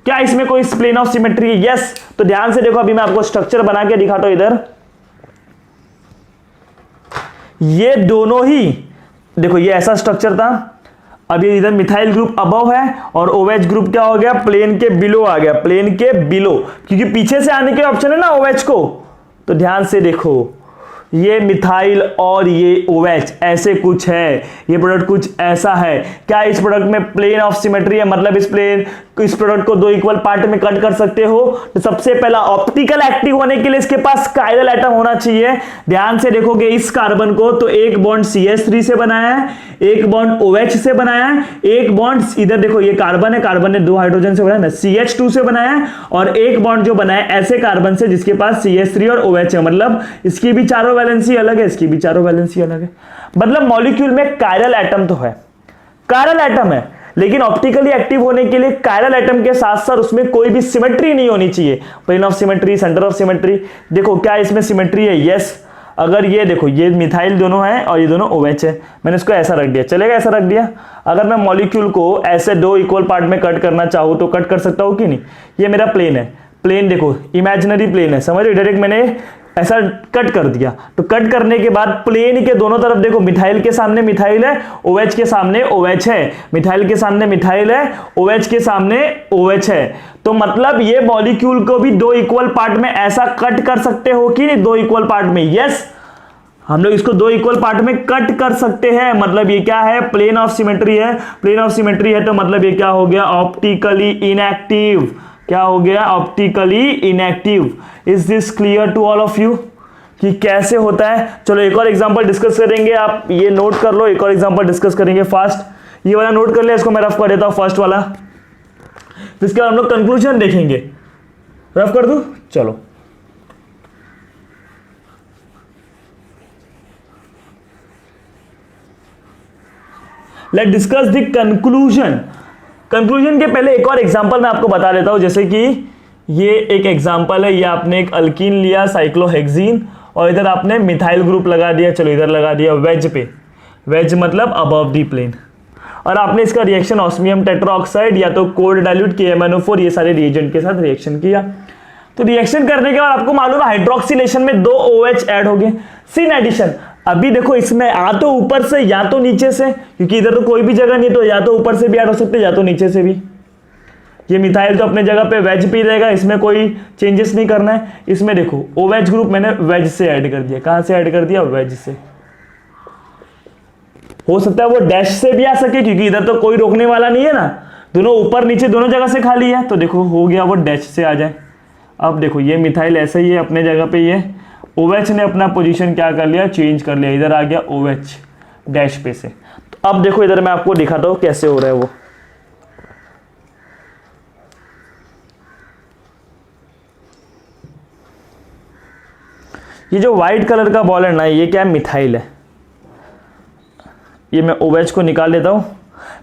क्या इसमें कोई प्लेन ऑफ सिमेट्री है? यस। तो ध्यान से देखो, अभी मैं आपको स्ट्रक्चर बना के दिखाता हूं। इधर ये दोनों ही, देखो ये ऐसा स्ट्रक्चर था, अब ये इधर मिथाइल ग्रुप अबव है और OH ग्रुप क्या हो गया, प्लेन के बिलो आ गया, प्लेन के बिलो, क्योंकि पीछे से आने के ऑप्शन है ना OH को। तो ध्यान से देखो, ये मिथाइल और ये OH ऐसे कुछ है, ये प्रोडक्ट कुछ ऐसा है। क्या इस प्रोडक्ट में प्लेन ऑफ सिमेट्री है, मतलब इस प्रोडक्ट को 2 इक्वल पार्ट में कट कर सकते हो? तो सबसे पहला ऑप्टिकल एक्टिव होने के लिए इसके पास कायरल एटम होना चाहिए। ध्यान से देखोगे इस कार्बन को, तो एक बॉन्ड CH3 से बनाया है, एक बॉन्ड OH से बनाया है, एक बॉन्ड इधर देखो ये कार्बन है, कार्बन ने 2 हाइड्रोजन से बनाया ना, CH2 से बनाया है, और एक बॉन्ड जो बनाया है ऐसे कार्बन से जिसके पास CH3 और OH है, मतलब इसकी भी चारों वैलेंसी अलग है, इसकी भी चारों वैलेंसी अलग है। मतलब मॉलिक्यूल में कायरल एटम तो है, कायरल एटम है, लेकिन ऑप्टिकली एक्टिव होने के लिए कायरल एटम के साथ साथ उसमें कोई भी सिमेट्री नहीं होनी चाहिए। Plane of symmetry, centre of symmetry. देखो क्या इसमें सिमेट्री है? यस। अगर ये देखो, ये मिथाइल दोनों है और ये दोनों OH है, मैंने इसको ऐसा रख दिया, चलेगा? ऐसा रख दिया। अगर मैं मॉलिक्यूल को ऐसे 2 इक्वल पार्ट में कट करना चाहूँ तो कट कर सकता हूँ कि नहीं? ये मेरा प्लेन है, प्लेन देखो इमेजिनरी प्लेन है, समझ रहे? डायरेक्ट मैंने ऐसा कट कर दिया। तो कट करने के बाद प्लेन के दोनों तरफ देखो, मिथाइल के सामने मिथाइल है, OH के सामने OH है, मिथाइल के सामने मिथाइल है, OH के सामने OH है। तो मतलब ये मॉलिक्यूल को भी 2 इक्वल पार्ट में ऐसा कट कर सकते हो कि नहीं? 2 इक्वल पार्ट में। यस, हम लोग इसको 2 इक्वल पार्ट में कट कर सकते हैं। मतलब ये क्या है, प्लेन ऑफ सिमेट्री है। प्लेन ऑफ सिमेट्री है तो मतलब ये क्या हो गया, ऑप्टिकली इनएक्टिव। क्या हो गया, optically inactive. Is this clear to all of you कि कैसे होता है? चलो एक और एग्जांपल डिस्कस करेंगे, आप ये नोट कर लो, एक और एग्जांपल डिस्कस करेंगे फास्ट। ये वाला नोट कर ले, इसको मैं रफ कर देता हूं, फर्स्ट वाला। इसके बाद हम लोग कंक्लूजन देखेंगे। रफ कर दूं? चलो late discuss the conclusion. Conclusion के पहले एक और एग्जांपल मैं आपको बता देता हूं, जैसे कि ये एक एग्जांपल है, ये आपने एक अल्कीन लिया साइक्लोहेक्सीन और इधर आपने मिथाइल ग्रुप लगा दिया, चलो इधर लगा दिया वेज पे, वेज मतलब अबव दी प्लेन, और आपने इसका रिएक्शन ऑस्मियम टेट्राऑक्साइड या तो कोल्ड डाइल्यूट KMnO4 ये सारे रिएजेंट के साथ रिएक्शन किया। तो रिएक्शन करने के बाद आपको मालूम है हाइड्रोक्सिलेशन में 2 OH ऐड हो गए। सिन एडिशन, अभी देखो इसमें या तो ऊपर से या तो नीचे से, क्योंकि इधर तो कोई भी जगह नहीं, तो या तो ऊपर से भी ऐड हो सकते हैं या तो नीचे से भी। ये मिथाइल तो अपने जगह पे वेज पे रहेगा, इसमें कोई चेंजेस नहीं करना है। इसमें देखो OH ग्रुप मैंने वेज से ऐड कर दिया, कहां से ऐड कर दिया, वेज से। हो सकता है वो डैश से भी आ सके, क्योंकि इधर तो कोई रोकने वाला नहीं है ना, दोनों ऊपर नीचे दोनों जगह से खाली है, तो देखो हो गया वो डैश से आ जाए। अब देखो ये मिथाइल ऐसे ही है अपने जगह पे, ये OH ने अपना पोजीशन क्या कर लिया, चेंज कर लिया, इधर आ गया OH डैश पे से। तो अब देखो इधर मैं आपको दिखाता हूं कैसे हो रहा है वो। ये जो व्हाइट कलर का बॉल है ना, ये क्या है, मिथाइल है। ये मैं OH को निकाल लेता हूं।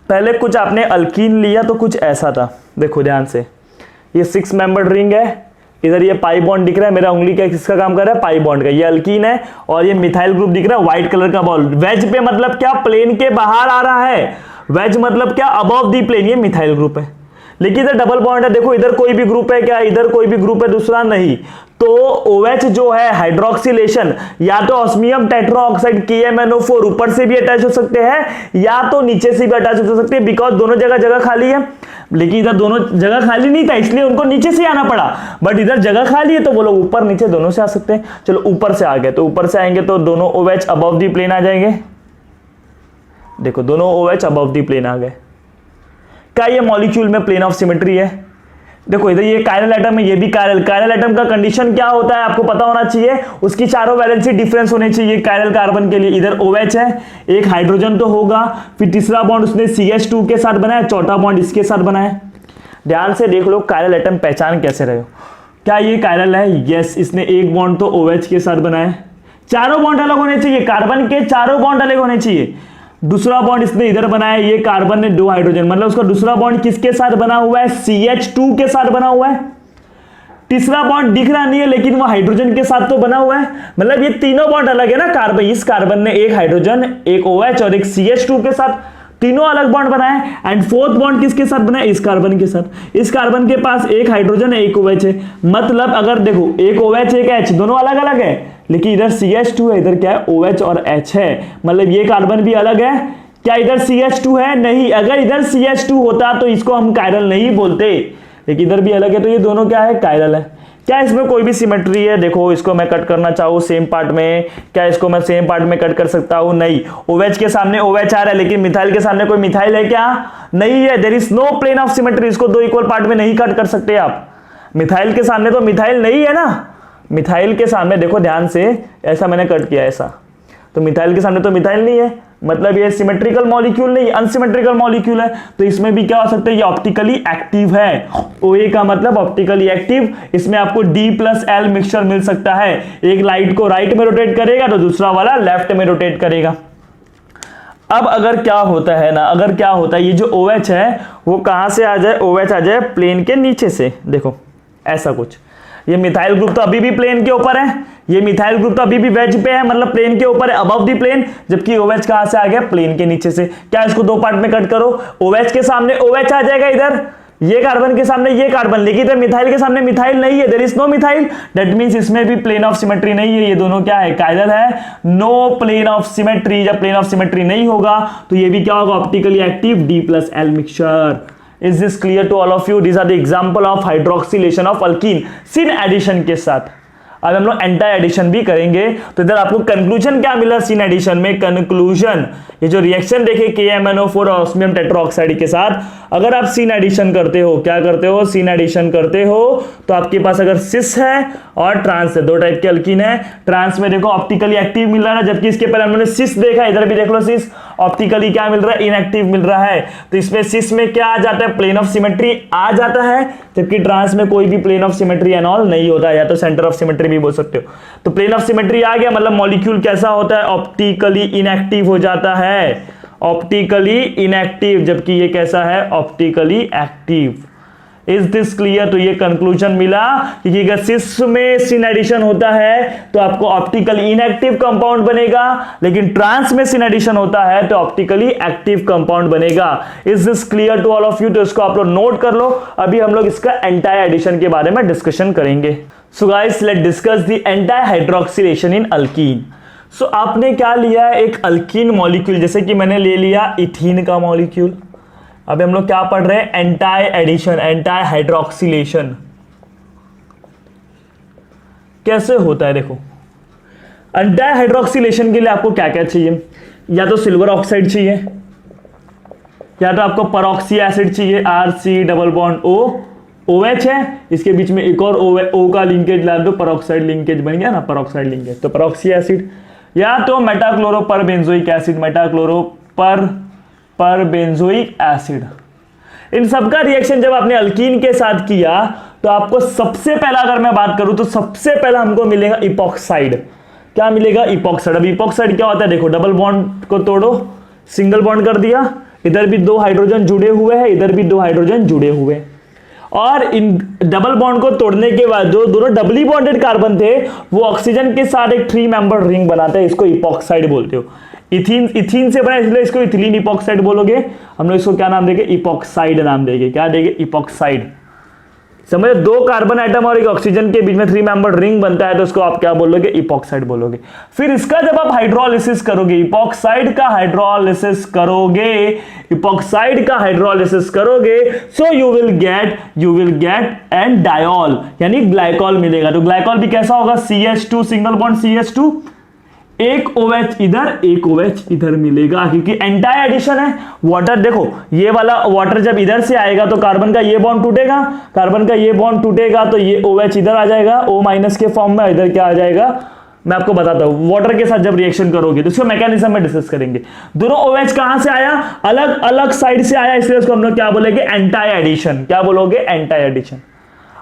पहले कुछ आपने अल्कीन लिया तो कुछ ऐसा था, देखो ध्यान से, ये 6 मेंबर्ड रिंग है, इधर ये पाई बॉन्ड दिख रहा है, मेरा उंगली क्या किसका काम कर रहा है, पाई बॉन्ड का, ये अल्कीन है, और ये मिथाइल ग्रुप दिख रहा है व्हाइट कलर का बॉल। वेज पे मतलब क्या, प्लेन के बाहर आ रहा है, वेज मतलब क्या, अबव दी प्लेन, ये मिथाइल ग्रुप है। लेकिन इधर डबल बॉन्ड है, देखो इधर कोई भी ग्रुप है क्या, इधर कोई भी ग्रुप है दूसरा नहीं, तो OH जो है हाइड्रोक्सिलेशन, या तो ऑस्मियम टेट्राऑक्साइड KMnO4 ऊपर से भी अटैच हो सकते हैं या तो नीचे से भी अटैच हो सकते हैं, बिकॉज दोनों जगह खाली है। लेकिन इधर दोनों जगह खाली नहीं था, इसलिए उनको नीचे से आना पड़ा, बट इधर जगह खाली है तो वो लोग ऊपर नीचे दोनों से आ सकते हैं। चलो ऊपर से आ गए, तो ऊपर से आएंगे तो दोनों OH अबव दी प्लेन आ जाएंगे। देखो दोनों OH अबव दी प्लेन आ गए। क्या ये मॉलिक्यूल में प्लेन ऑफ सिमेट्री है? देखो इधर ये कायरल एटम है, ये भी कायरल एटम का कंडीशन क्या होता है आपको पता होना चाहिए, उसकी चारों वैलेंसी डिफरेंस होने चाहिए कायरल कार्बन के लिए। इधर OH है, एक हाइड्रोजन तो होगा, फिर तीसरा बॉन्ड उसने CH2 के साथ बनाया, चौथा बॉन्ड इसके साथ बनाया। ध्यान से देख लो कायरल एटम पहचान कैसे रहे हो। क्या ये कायरल है? यस, इसने एक बॉन्ड तो OH के साथ बनाया, चारों बॉन्ड अलग होने चाहिए, कार्बन के चारों बॉन्ड अलग होने चाहिए। दूसरा बॉन्ड इसने इधर बनाया, ये कार्बन ने 2 हाइड्रोजन, मतलब उसका दूसरा बॉन्ड किसके साथ बना हुआ है, CH2 के साथ बना हुआ है। तीसरा बॉन्ड दिख रहा नहीं है लेकिन वो हाइड्रोजन के साथ तो बना हुआ है, मतलब ये तीनों बॉन्ड अलग है ना। कार्बन, इस कार्बन ने एक हाइड्रोजन, एक OH और एक CH2 के साथ, तीनों अलग बॉन्ड बनाए। एंड फोर्थ बॉन्ड किसके साथ बनाए, इस कार्बन के साथ। इस कार्बन के पास एक हाइड्रोजन है, एक OH है, मतलब अगर देखो एक OH एक H दोनों अलग अलग है, लेकिन इधर CH2 है, इधर क्या है, OH और H है, मतलब ये कार्बन भी अलग है। क्या इधर CH2 है? नहीं, अगर इधर CH2 होता तो इसको हम कायरल नहीं बोलते, लेकिन इधर भी अलग है, तो ये दोनों क्या है, कायरल है। क्या इसमें कोई भी सिमेट्री है? देखो इसको मैं कट करना चाहूँ सेम पार्ट में, क्या इसको मैं सेम पार्ट में कट कर सकता हूँ? नहीं। OH के सामने OH आ रहा है, लेकिन मिथाइल के सामने कोई मिथाइल है क्या? नहीं है। There is no plane of symmetry, इसको 2 इक्वल पार्ट में नहीं कट कर सकते आप। मिथाइल के सामने तो मिथाइल नहीं है ना, मिथाइल के सामने देखो ध्यान से, ऐसा मैंने कट किया ऐसा, तो मिथाइल के सामने तो मिथाइल नहीं है, मतलब ये सिमेट्रिकल मॉलिक्यूल नहीं, अनसिमेट्रिकल मॉलिक्यूल है। तो इसमें भी क्या हो सकता है, ये ऑप्टिकली एक्टिव है। OA का मतलब ऑप्टिकली एक्टिव, इसमें आपको D+L मिक्सचर मिल सकता है। एक लाइट को राइट में रोटेट करेगा तो दूसरा वाला लेफ्ट में रोटेट करेगा। अब अगर क्या होता है ना, अगर क्या होता है, ये जो OH है वो कहां से आ जाए, OH आ जाए प्लेन के नीचे से, देखो ऐसा कुछ। ये मिथाइल ग्रुप तो अभी भी प्लेन के ऊपर है, ये मिथाइल ग्रुप तो अभी भी वेज पे है, मतलब प्लेन के ऊपर है, अबव दी प्लेन, जबकि OH कहां से आ गया, प्लेन के नीचे से। क्या इसको 2 पार्ट में कट करो, OH के सामने OH आ जाएगा इधर, ये कार्बन के सामने ये कार्बन, लेकिन इधर मिथाइल के सामने मिथाइल नहीं है, there is no methyl, that means इसमें भी प्लेन ऑफ सिमेट्री नहीं है। ये दोनों क्या है, कायरल है, नो प्लेन ऑफ सिमेट्री। जब प्लेन ऑफ सिमेट्री नहीं होगा तो ये भी क्या होगा, optically active D+L mixture. Is this clear to all of you? These are the example of hydroxylation of alkene sin addition के साथ। अब हम लोग एंटी एडिशन भी करेंगे, तो इधर आपको कंक्लूजन क्या मिला सिन एडिशन में, कंक्लूजन ये जो रिएक्शन देखे KMnO4 और ऑस्मियम टेट्राऑक्साइड के साथ, अगर आप सिन एडिशन करते हो, क्या करते हो, सिन एडिशन करते हो, तो आपके पास अगर सिस है और ट्रांस है, 2 टाइप के अल्कीन है। ट्रांस में देखो ऑप्टिकली एक्टिव मिल रहा है, जबकि इसके पहले हमने सिस देखा, इधर भी देख लो सिस ऑप्टिकली क्या मिल रहा है, इनएक्टिव मिल रहा है। तो इसमें सिस में क्या आ जाता है, प्लेन ऑफ सिमेट्री आ जाता है, जबकि ट्रांस में कोई भी plane of symmetry and all नहीं होता है, या तो सेंटर ऑफ सिमेट्री भी बोल सकते हो। तो प्लेन ऑफ सिमेट्री आ गया, मतलब मॉलिक्यूल कैसा होता है, ऑप्टिकली इनएक्टिव हो जाता है, ऑप्टिकली इनएक्टिव, जबकि ये कैसा है, optically active. Is this clear? तो ये कंक्लूजन मिला कि अगर सिस में सिन एडिशन होता है तो आपको ऑप्टिकली इनएक्टिव कंपाउंड बनेगा, लेकिन ट्रांस में सिन एडिशन होता है तो ऑप्टिकली एक्टिव कंपाउंड बनेगा। Is this clear to all of you? तो इसको आप लोग नोट कर लो। अभी हम लोग इसका एंटी एडिशन के बारे में डिस्कशन करेंगे। So guys let discuss the anti hydroxylation in alkene. So आपने क्या लिया है, एक अल्कीन मॉलिक्यूल, जैसे कि मैंने ले लिया इथीन का मॉलिक्यूल। अभी हम लोग क्या पढ़ रहे हैं, एंटी एडिशन, एंटी हाइड्रोक्सिलेशन कैसे होता है। देखो एंटी हाइड्रोक्सिलेशन के लिए आपको क्या क्या चाहिए, या तो सिल्वर ऑक्साइड चाहिए, या तो आपको परऑक्सी एसिड चाहिए, RC double bond O, OH है, इसके बीच में एक और O का लिंकेज ला दो, परऑक्साइड लिंकेज बन गया ना, परऑक्साइड लिंकेज, तो परऑक्सी एसिड, या तो मेटाक्लोरो पर बेंजोइक एसिड, मेटाक्लोरो पर बेंजोइक एसिड। इन सबका रिएक्शन जब आपने अल्कीन के साथ किया तो आपको सबसे पहला, अगर मैं बात करूं तो सबसे पहला हमको मिलेगा इपॉक्साइड। क्या मिलेगा? इपॉक्साइड। अब इपॉक्साइड क्या होता है, देखो डबल बॉन्ड को तोड़ो, सिंगल बॉन्ड कर दिया, इधर भी 2 हाइड्रोजन जुड़े हुए हैं, इधर भी 2 हाइड्रोजन जुड़े हुए हैं, और इन डबल बॉन्ड को तोड़ने के बाद जो दोनों डबली बॉन्डेड कार्बन थे वो ऑक्सीजन के साथ एक 3 मेंबर रिंग बनाते हैं, इसको इपॉक्साइड बोलते हो। इथीन से बना इसलिए इसको इथिलीन इपॉक्साइड बोलोगे। हम लोग इसको क्या नाम देंगे, इपॉक्साइड नाम देंगे। क्या देंगे? इपॉक्साइड। समझो 2 कार्बन आइटम और एक ऑक्सीजन के बीच में 3 मेंबर रिंग बनता है तो उसको आप क्या बोलोगे, इपॉक्साइड बोलोगे। फिर इसका जब आप हाइड्रोलिसिस करोगे, इपॉक्साइड का हाइड्रोलिसिस करोगे, इपॉक्साइड का हाइड्रोलिसिस करोगे, सो you will get an diol, यानी ग्लाइकॉल मिलेगा। तो ग्लाइकॉल भी कैसा होगा, CH2 सिंगल बॉन्ड CH2, एक OH इधर, एक OH इधर मिलेगा, क्योंकि एंटी एडिशन है। वाटर देखो, ये वाला वाटर जब इधर से आएगा तो कार्बन का ये बॉन्ड टूटेगा, कार्बन का ये बॉन्ड टूटेगा तो ये OH इधर आ जाएगा, O- के फॉर्म में, इधर क्या आ जाएगा मैं आपको बताता हूं। वाटर के साथ जब रिएक्शन करोगे तो इसको मैकेनिज्म में डिस्कस करेंगे। दोनों OH कहां से आया, अलग अलग साइड से आया, इसलिए उसको हम लोग क्या बोलेंगे, एंटी एडिशन। क्या बोलोगे, एंटी एडिशन।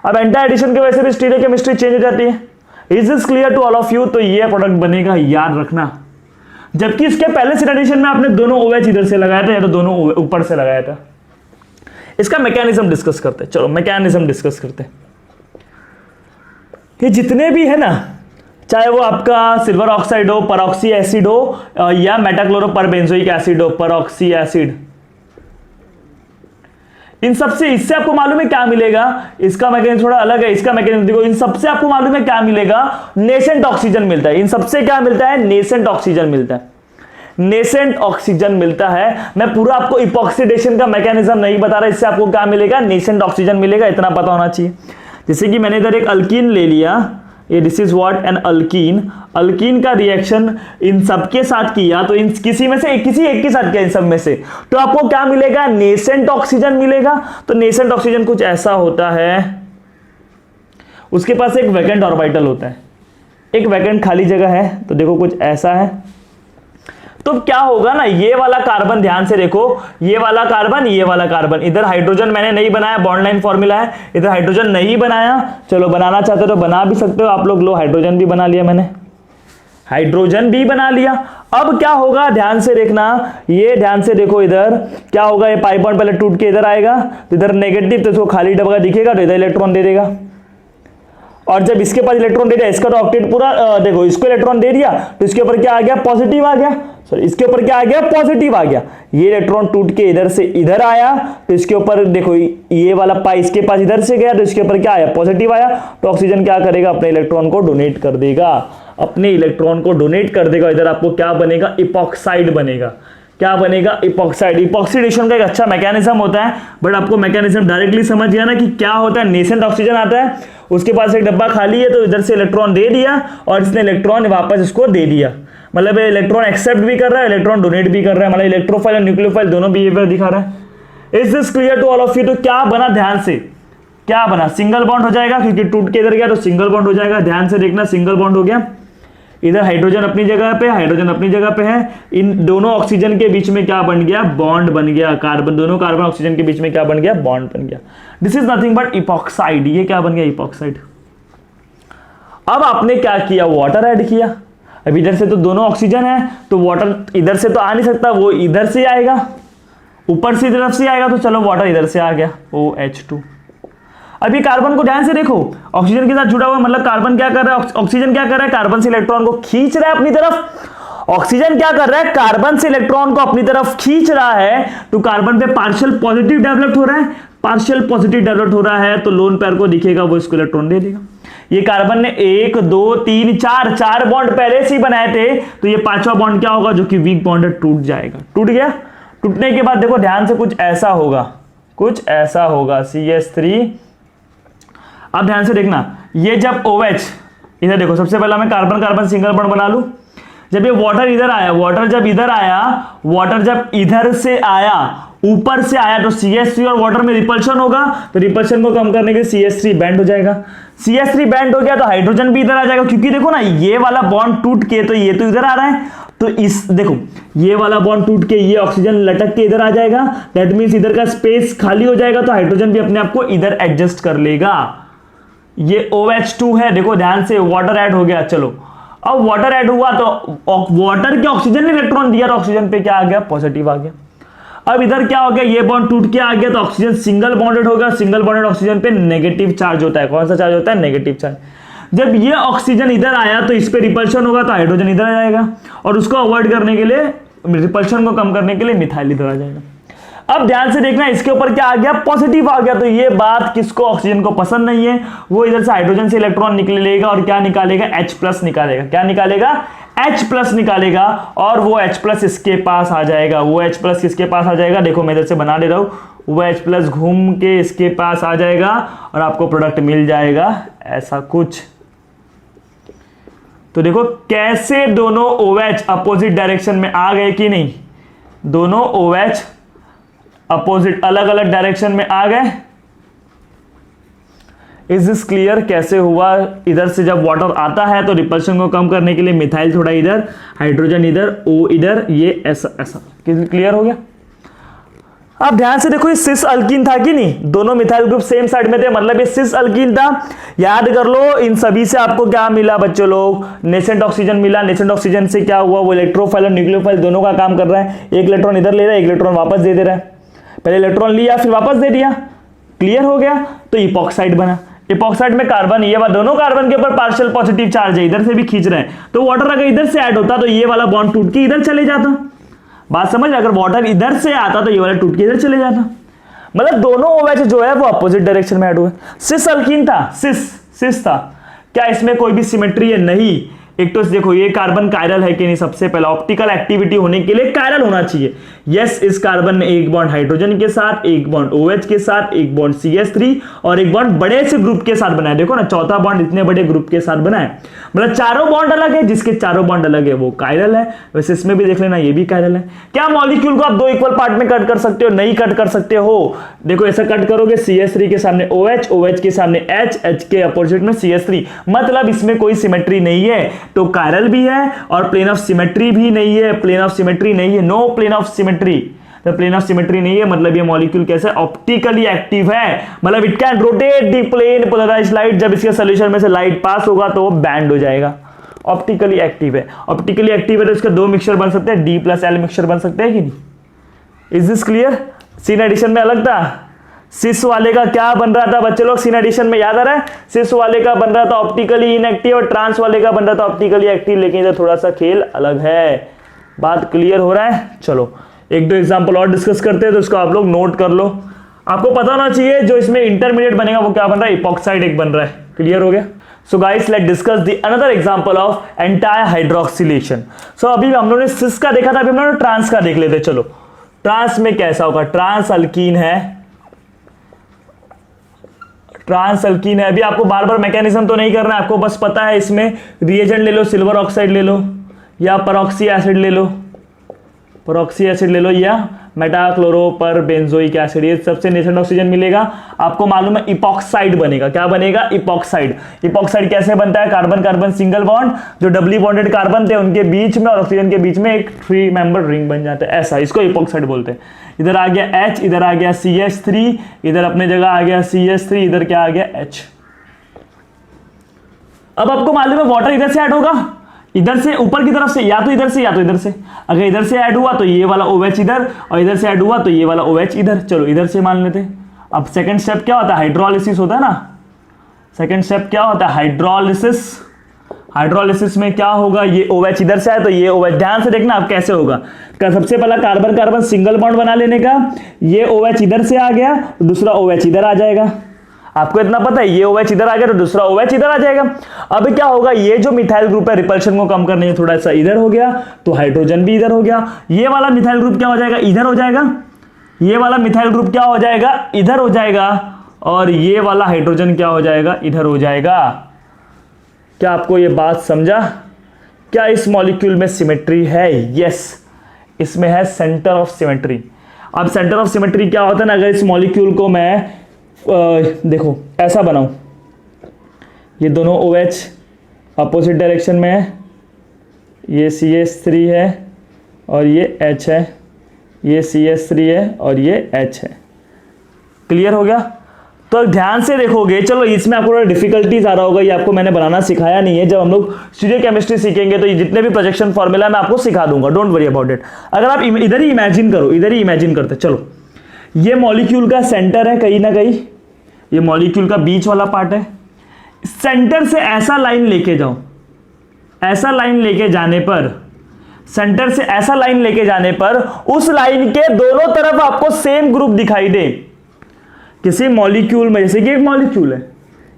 अब एंटी एडिशन की वजह से भी स्टीरियोकेमिस्ट्री चेंज हो जाती है। Is this clear to all of you? तो ये प्रोडक्ट बनेगा, याद रखना। जबकि इसके पहले सिन एडिशन में आपने दोनों OH इधर से लगाया था या तो दोनों ऊपर से लगाया था। इसका मैकेनिज्म डिस्कस करते हैं। चलो मैकेनिज्म डिस्कस करते हैं। ये जितने भी है ना, चाहे वो आपका सिल्वर ऑक्साइड हो, परऑक्सी एसिड हो, या मेटाक्लोरो पर बेंजोइक एसिड हो, परऑक्सी एसिड, इन सबसे, इससे आपको मालूम है क्या मिलेगा, इसका मैकेनिज्म थोड़ा अलग है, इसका मैकेनिज्म देखो। इन सबसे आपको मालूम है क्या मिलेगा, नेसेंट ऑक्सीजन मिलता है। इन सबसे क्या मिलता है, नेसेंट ऑक्सीजन मिलता है, नेसेंट ऑक्सीजन मिलता है। मैं पूरा आपको इपॉक्सीडेशन का मैकेनिज्म नहीं बता रहा, इससे आपको क्या मिलेगा, नेसेंट ऑक्सीजन मिलेगा, इतना पता होना चाहिए। जैसे कि मैंने इधर एक अल्कीन ले लिया, ये this is what, an alkene. Alkene का रिएक्शन इन सबके साथ किया तो इन किसी में से किसी एक के साथ किया, इन सब में से, तो आपको क्या मिलेगा, नेसेंट ऑक्सीजन मिलेगा। तो नेसेंट ऑक्सीजन कुछ ऐसा होता है, उसके पास एक वैकेंट ऑर्बिटल होता है, एक वैकेंट खाली जगह है, तो देखो कुछ ऐसा है। तो क्या होगा ना, ये वाला कार्बन ध्यान से देखो, ये वाला कार्बन, ये वाला कार्बन, इधर हाइड्रोजन मैंने नहीं बनाया, बॉन्ड लाइन फॉर्मूला है, इधर हाइड्रोजन नहीं बनाया। चलो बनाना चाहते हो तो बना भी सकते हो आप लोग। लो हाइड्रोजन भी बना लिया मैंने, हाइड्रोजन भी बना लिया। अब क्या होगा, ध्यान से देखना, ये ध्यान से देखो, इधर क्या होगा, ये पाई बॉन्ड पहले टूट के इधर आएगा, तो इधर नेगेटिव, तो इसको खाली डब्बा दिखेगा तो इधर इलेक्ट्रॉन दे देगा। और जब इसके पास इलेक्ट्रॉन दे दिया, इसका तो ऑक्टेट पूरा देखो, इसको इलेक्ट्रॉन दे दिया तो इसके ऊपर क्या आ गया, पॉजिटिव आ गया। सॉरी, इसके ऊपर क्या आ गया, पॉजिटिव आ गया। ये इलेक्ट्रॉन टूट के इधर से इधर आया तो इसके ऊपर देखो, ये वाला पाई इसके पास इधर से गया तो इसके ऊपर क्या आया, पॉजिटिव आया। तो ऑक्सीजन क्या करेगा, अपने इलेक्ट्रॉन को डोनेट कर देगा, अपने इलेक्ट्रॉन को डोनेट कर देगा। इधर आपको क्या बनेगा, इपॉक्साइड बनेगा। क्या बनेगा, इपॉक्साइड। इपॉक्सीडेशन का एक अच्छा मैकेनिज्म होता है, बट आपको मैकेनिज्म डायरेक्टली समझ गया ना कि क्या होता है। नेसेंट ऑक्सीजन आता है, उसके पास एक डब्बा खाली है तो इधर से इलेक्ट्रॉन दे दिया और इसने इलेक्ट्रॉन वापस इसको दे दिया। मतलब इलेक्ट्रॉन एक्सेप्ट भी कर रहा है, इलेक्ट्रॉन डोनेट भी कर रहा है, मतलब इलेक्ट्रोफाइल और न्यूक्लियोफाइल दोनों बिहेवियर दिखा रहा है। Is this clear to all of you? तो क्या बना, ध्यान से क्या बना, सिंगल बॉन्ड हो जाएगा, क्योंकि टूट के इधर गया तो सिंगल बॉन्ड हो जाएगा। ध्यान से देखना, सिंगल बॉन्ड हो गया। इधर हाइड्रोजन अपनी जगह पे, हाइड्रोजन अपनी जगह पे है। इन दोनों ऑक्सीजन के बीच में क्या बन गया, बॉन्ड बन गया। कार्बन, दोनों कार्बन ऑक्सीजन के बीच में क्या बन गया, बॉन्ड बन गया। This is nothing but epoxide. ये क्या बन गया, इपॉक्साइड। अब आपने क्या किया, वाटर ऐड किया। अब इधर से तो दोनों ऑक्सीजन है तो वाटर इधर से तो आ नहीं सकता, वो इधर से आएगा, ऊपर से तरफ से आएगा, तो चलो वाटर इधर से आ गया, OH2। अब ये कार्बन को ध्यान से देखो, ऑक्सीजन के साथ जुड़ा हुआ, मतलब कार्बन क्या कर रहा है, ऑक्सीजन क्या कर रहा है, कार्बन से इलेक्ट्रॉन को खींच रहा है अपनी तरफ। ऑक्सीजन क्या कर रहा है, कार्बन से इलेक्ट्रॉन को अपनी तरफ खींच रहा है, तो कार्बन पे पार्शियल पॉजिटिव डेवलप हो रहा है, पार्शियल पॉजिटिव डेवलप हो रहा है, तो लोन पेयर को दिखेगा वो इसको इलेक्ट्रॉन दे देगा। ये कार्बन ने 1 2 3 4 बॉन्ड पहले से ही बनाए थे, तो ये पांचवा बॉन्ड क्या होगा, जो कि वीक बॉन्ड है, टूट जाएगा। टूट गया, टूटने के बाद देखो ध्यान से कुछ ऐसा होगा, कुछ ऐसा होगा CH3। अब ध्यान से देखना, ये जब OH, इधर देखो, सबसे पहला मैं कार्बन कार्बन सिंगल बॉन्ड बना लूं। जब ये वाटर इधर आया, वाटर जब इधर आया, वाटर जब इधर से आया, ऊपर से आया, तो CH3 और वाटर में रिपल्शन होगा, तो रिपल्शन को कम करने के लिए CH3 बैंड हो जाएगा। CH3 बैंड हो गया तो हाइड्रोजन भी इधर आ जाएगा, क्योंकि देखो ना ये वाला बॉन्ड टूट के तो ये तो इधर आ रहा है, तो इस देखो ये वाला बॉन्ड टूट के ये ऑक्सीजन लटक के इधर आ जाएगा, दैट मींस इधर का स्पेस खाली हो जाएगा, तो हाइड्रोजन भी अपने आप को इधर एडजस्ट कर लेगा। ये OH2 है, देखो ध्यान से, वाटर ऐड हो गया। चलो अब वाटर ऐड हुआ तो वाटर के ऑक्सीजन ने इलेक्ट्रॉन दिया, तो ऑक्सीजन पे क्या आ गया, पॉजिटिव आ गया। अब इधर क्या हो गया, ये बॉन्ड टूट के आ गया, तो ऑक्सीजन सिंगल बॉन्डेड होगा, सिंगल बॉन्डेड ऑक्सीजन पे नेगेटिव चार्ज होता है। कौन सा चार्ज होता है, नेगेटिव चार्ज। जब ये ऑक्सीजन इधर आया तो इस पे रिपल्शन होगा, तो हाइड्रोजन इधर आ जाएगा, और उसको अवॉइड करने के लिए, रिपल्शन को कम करने के लिए मिथाइल इधर आ जाएगा। अब ध्यान से देखना, इसके ऊपर क्या आ गया, पॉजिटिव आ गया, तो ये बात किसको, ऑक्सीजन को पसंद नहीं है, वो इधर से हाइड्रोजन से इलेक्ट्रॉन निकलेगा और क्या निकालेगा, H+ निकालेगा। क्या निकालेगा, H+ निकालेगा, और वो H+ इसके पास आ जाएगा, वो H+ किसके पास आ जाएगा, देखो मैं इधर से बना दे रहा हूं, वो H+ घूम के इसके पास आ जाएगा और आपको प्रोडक्ट मिल जाएगा ऐसा कुछ। तो देखो कैसे दोनों OH अपोजिट डायरेक्शन में आ गए कि नहीं, दोनों OH अपोजिट अलग अलग डायरेक्शन में आ गए। इज दिस क्लियर, कैसे हुआ, इधर से जब वाटर आता है तो रिपल्शन को कम करने के लिए मिथाइल थोड़ा इधर, हाइड्रोजन इधर, O इधर, ये ऐसा ऐसा। क्लियर हो गया। अब ध्यान से देखो, ये सिस अल्कीन था कि नहीं, दोनों मिथाइल ग्रुप सेम साइड में थे, मतलब ये सिस अल्कीन था। याद कर लो, इन सभी से आपको क्या मिला बच्चों लोग, नेसेंट ऑक्सीजन मिला। नेसेंट ऑक्सीजन से क्या हुआ, वो इलेक्ट्रोफाइल और न्यूक्लियोफाइल दोनों का काम कर रहा है, एक इलेक्ट्रॉन इधर ले रहा है, एक इलेक्ट्रॉन वापस दे रहा है। पहले इलेक्ट्रॉन लिया फिर वापस दे दिया, क्लियर हो गया। तो इपॉक्साइड बना, इपॉक्साइड में कार्बन, ये वाला दोनों कार्बन के ऊपर पार्शियल पॉजिटिव चार्ज है, इधर से भी खींच रहे हैं, तो वाटर अगर इधर से ऐड होता तो ये वाला बॉन्ड टूट के इधर चले जाता। बात समझ, अगर वाटर इधर से आता तो ये वाला टूट के इधर चले जाता, मतलब दोनों OH जो है वो अपोजिट डायरेक्शन में ऐड हुए। सिस अल्कीन था, सिस था, क्या इसमें कोई भी सिमेट्री है, नहीं। एक तो देखो ये कार्बन कायरल है कि नहीं, सबसे पहला ऑप्टिकल एक्टिविटी होने के लिए कायरल होना चाहिए। यस, इस कार्बन ने एक बॉन्ड हाइड्रोजन के साथ, एक बॉन्ड OH के साथ, एक बॉन्ड CH3 और एक बॉन्ड बड़े से ग्रुप के साथ बनाया। देखो ना, चौथा बॉन्ड इतने बड़े ग्रुप के साथ बनाया, मतलब चारों बॉन्ड अलग है, जिसके चारों बॉन्ड अलग है वो कायरल है। वैसे इसमें भी देख लेना, ये भी कायरल है। क्या मॉलिक्यूल को आप दो इक्वल पार्ट में कट कर सकते हो, नहीं कट कर सकते हो। देखो ऐसा कट करोगे, CH3 के सामने OH, OH के सामने H, H के अपोजिट में CH3, मतलब इसमें कोई सिमेट्री नहीं है, तो कायरल भी है और प्लेन ऑफ सिमेट्री भी नहीं है, प्लेन ऑफ सिमेट्री नहीं है, नो प्लेन ऑफ सिमेट्री। तो प्लेन ऑफ सिमेट्री नहीं है, मतलब ये मॉलिक्यूल कैसे, ऑप्टिकली एक्टिव है, मतलब it can rotate the plane polarised light, जब इसके सॉल्यूशन में से लाइट पास होगा तो वो बैंड हो जाएगा। ऑप्टिकली एक्टिव है, ऑप्टिकली एक्टिव है तो इसके दो मिक्सचर बन सकते हैं, D+L मिक्सचर बन सकते हैं कि नहीं। Is this clear. Syn addition में अलग था, सिस वाले का क्या बन रहा था बच्चे लोग, सीन एडिशन में याद आ रहा है, सिस वाले का बन रहा था ऑप्टिकली इनएक्टिव और ट्रांस वाले का बन रहा था ऑप्टिकली एक्टिव, लेकिन इधर थोड़ा सा खेल अलग है। बात क्लियर हो रहा है। चलो एक दो एग्जांपल और डिस्कस करते हैं, तो इसको आप लोग नोट कर लो। आपको पता होना चाहिए जो इसमें इंटरमीडिएट बनेगा वो क्या बन रहा है, इपॉक्साइड एक बन रहा है। क्लियर हो गया। So guys let discuss the another example of entire hydroxylation. So अभी हम लोगों ने सिस का देखा था, अभी हम लोगों ने ट्रांस का देख लेते। चलो ट्रांस में कैसा होगा, ट्रांस अल्कीन है, ट्रांस अल्कीन है। अभी आपको बार बार मैकेनिज्म तो नहीं करना है, आपको बस पता है इसमें रिएजेंट ले लो, सिल्वर ऑक्साइड ले लो या परऑक्सी एसिड ले लो, परऑक्सी एसिड ले लो या मेटाक्लोरोपरबेंजोइक एसिड, ये सबसे नेसेंट ऑक्सीजन मिलेगा। आपको मालूम है इपॉक्साइड बनेगा, क्या बनेगा, इपॉक्साइड। इपॉक्साइड कैसे बनता है, कार्बन कार्बन सिंगल बॉन्ड, जो डबली बॉन्डेड कार्बन थे उनके बीच में और ऑक्सीजन के बीच में एक 3 मेंबर रिंग बन जाता है, ऐसा, इसको इपॉक्साइड बोलते हैं। इधर आ गया H, इधर आ गया CH3, इधर अपने जगह आ गया CH3, इधर क्या आ गया H। अब आपको मालूम है वाटर इधर से ऐड होगा, इधर से ऊपर की तरफ से, या तो इधर से या तो इधर से। अगर इधर से ऐड हुआ तो ये वाला OH इधर, और इधर से ऐड हुआ तो ये वाला OH इधर। चलो इधर से मान लेते, अब सेकंड स्टेप क्या होता है, हाइड्रोलिसिस होता है ना। सेकंड स्टेप क्या होता है, हाइड्रोलिसिस। हाइड्रोलिसिस में क्या होगा, ये OH इधर से आया तो ये OH, ध्यान से देखना अब कैसे होगा। सबसे पहला कार्बन कार्बन सिंगल बॉन्ड बना लेने का, ये OH इधर से आ गया, दूसरा OH इधर आ जाएगा। आपको इतना पता है, ये OH इधर आ गया तो दूसरा OH इधर आ जाएगा। अब क्या होगा, ये जो मिथाइल ग्रुप है रिपल्शन को कम करने में थोड़ा सा इधर हो गया, तो हाइड्रोजन भी इधर हो गया। ये वाला मिथाइल ग्रुप क्या हो जाएगा, इधर हो जाएगा। ये वाला मिथाइल ग्रुप क्या हो जाएगा, इधर हो जाएगा। और ये वाला हाइड्रोजन क्या हो जाएगा, इधर हो जाएगा। क्या आपको ये बात समझा? क्या इस मॉलिक्यूल में सिमेट्री है? यस, इसमें है सेंटर ऑफ सिमेट्री। अब सेंटर ऑफ सिमेट्री क्या होता है ना, अगर इस मॉलिक्यूल को मैं देखो ऐसा बनाऊं, ये दोनों OH अपोजिट डायरेक्शन में है, ये CH3 है और ये H है, ये CH3 है और ये H है। क्लियर हो गया? तो ध्यान से देखोगे, चलो इसमें आपको थोड़ा डिफिकल्टीज आ रहा होगा, ये आपको मैंने बनाना सिखाया नहीं है। जब हम लोग स्टीरियो केमिस्ट्री सीखेंगे तो ये जितने भी प्रोजेक्शन फॉर्मूला मैं आपको सिखा दूंगा, डोंट वरी अबाउट इट। अगर आप इधर ही इमेजिन करो, इधर ही इमेजिन करते, चलो ये मॉलिक्यूल का सेंटर है कहीं ना कहीं, ये मॉलिक्यूल का बीच वाला पार्ट है। सेंटर से ऐसा लाइन लेके जाओ, ऐसा लाइन लेके जाने पर, सेंटर से ऐसा लाइन लेके जाने पर उस लाइन के दोनों तरफ आपको सेम ग्रुप दिखाई दे। किसी मॉलिक्यूल में, जैसे कि एक मॉलिक्यूल है,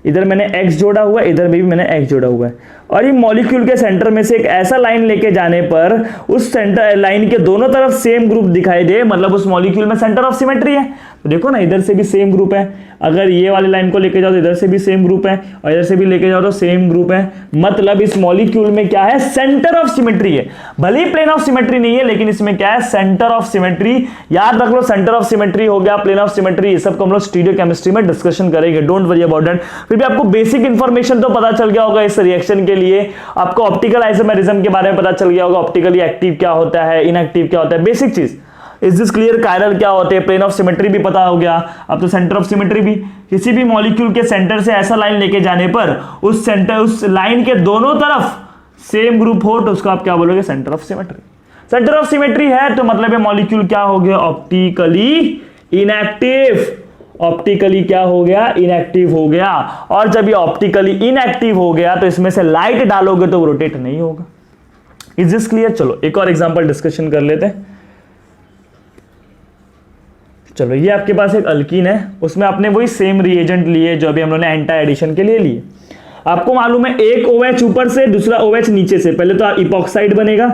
इधर मैंने X जोड़ा हुआ है, इधर भी मैंने X जोड़ा हुआ है, और ये मॉलिक्यूल के सेंटर में से एक ऐसा लाइन लेके जाने पर उस सेंटर लाइन के दोनों तरफ सेम ग्रुप दिखाई दे, मतलब उस मॉलिक्यूल में सेंटर ऑफ सिमेट्री है। तो देखो ना, इधर से भी सेम ग्रुप है, अगर ये वाले लाइन को लेके जाओ तो इधर से भी सेम ग्रुप है, और इधर से भी लेके जाओ तो सेम ग्रुप है। मतलब इस मॉलिक्यूल में क्या है, सेंटर ऑफ सिमेट्री है। भले ही प्लेन ऑफ सिमेट्री नहीं है, लेकिन इसमें क्या है, सेंटर ऑफ सिमेट्री। याद रख लो, सेंटर ऑफ सिमेट्री हो गया, प्लेन ऑफ सिमेट्री, ये सब को हम लोग स्टीरियो केमिस्ट्री में डिस्कशन करेंगे, डोंट वरी अबाउट दैट। फिर भी आपको बेसिक इंफॉर्मेशन तो पता चल गया होगा इस रिएक्शन के लिए। आपको ऑप्टिकल आइसोमेरिज्म के बारे में पता चल गया होगा, ऑप्टिकली एक्टिव क्या होता है, इनएक्टिव क्या होता है, बेसिक चीज। Is this clear? कायरल क्या होते हैं, प्लेन ऑफ सिमेट्री भी पता हो गया, अब तो सेंटर ऑफ सिमेट्री भी। किसी भी मॉलिक्यूल के सेंटर से ऐसा लाइन लेके जाने पर उस सेंटर, उस लाइन के दोनों तरफ सेम ग्रुप हो तो उसको आप क्या बोलोगे, centre of symmetry. Centre of symmetry है तो मतलब ये मॉलिक्यूल क्या हो गया, ऑप्टिकली इनएक्टिव। ऑप्टिकली क्या हो गया, इनएक्टिव हो गया। और जब ये ऑप्टिकली इनएक्टिव हो गया तो इसमें से लाइट डालोगे तो वो रोटेट नहीं होगा। Is this clear? चलो एक और एग्जांपल डिस्कशन कर लेते हैं। चलो ये आपके पास एक अल्कीन है, उसमें आपने वही सेम रिएजेंट लिए जो अभी हम लोगों ने एंटी एडिशन के लिए लिए। आपको मालूम है एक OH ऊपर से, दूसरा OH नीचे से। पहले तो इपॉक्साइड बनेगा,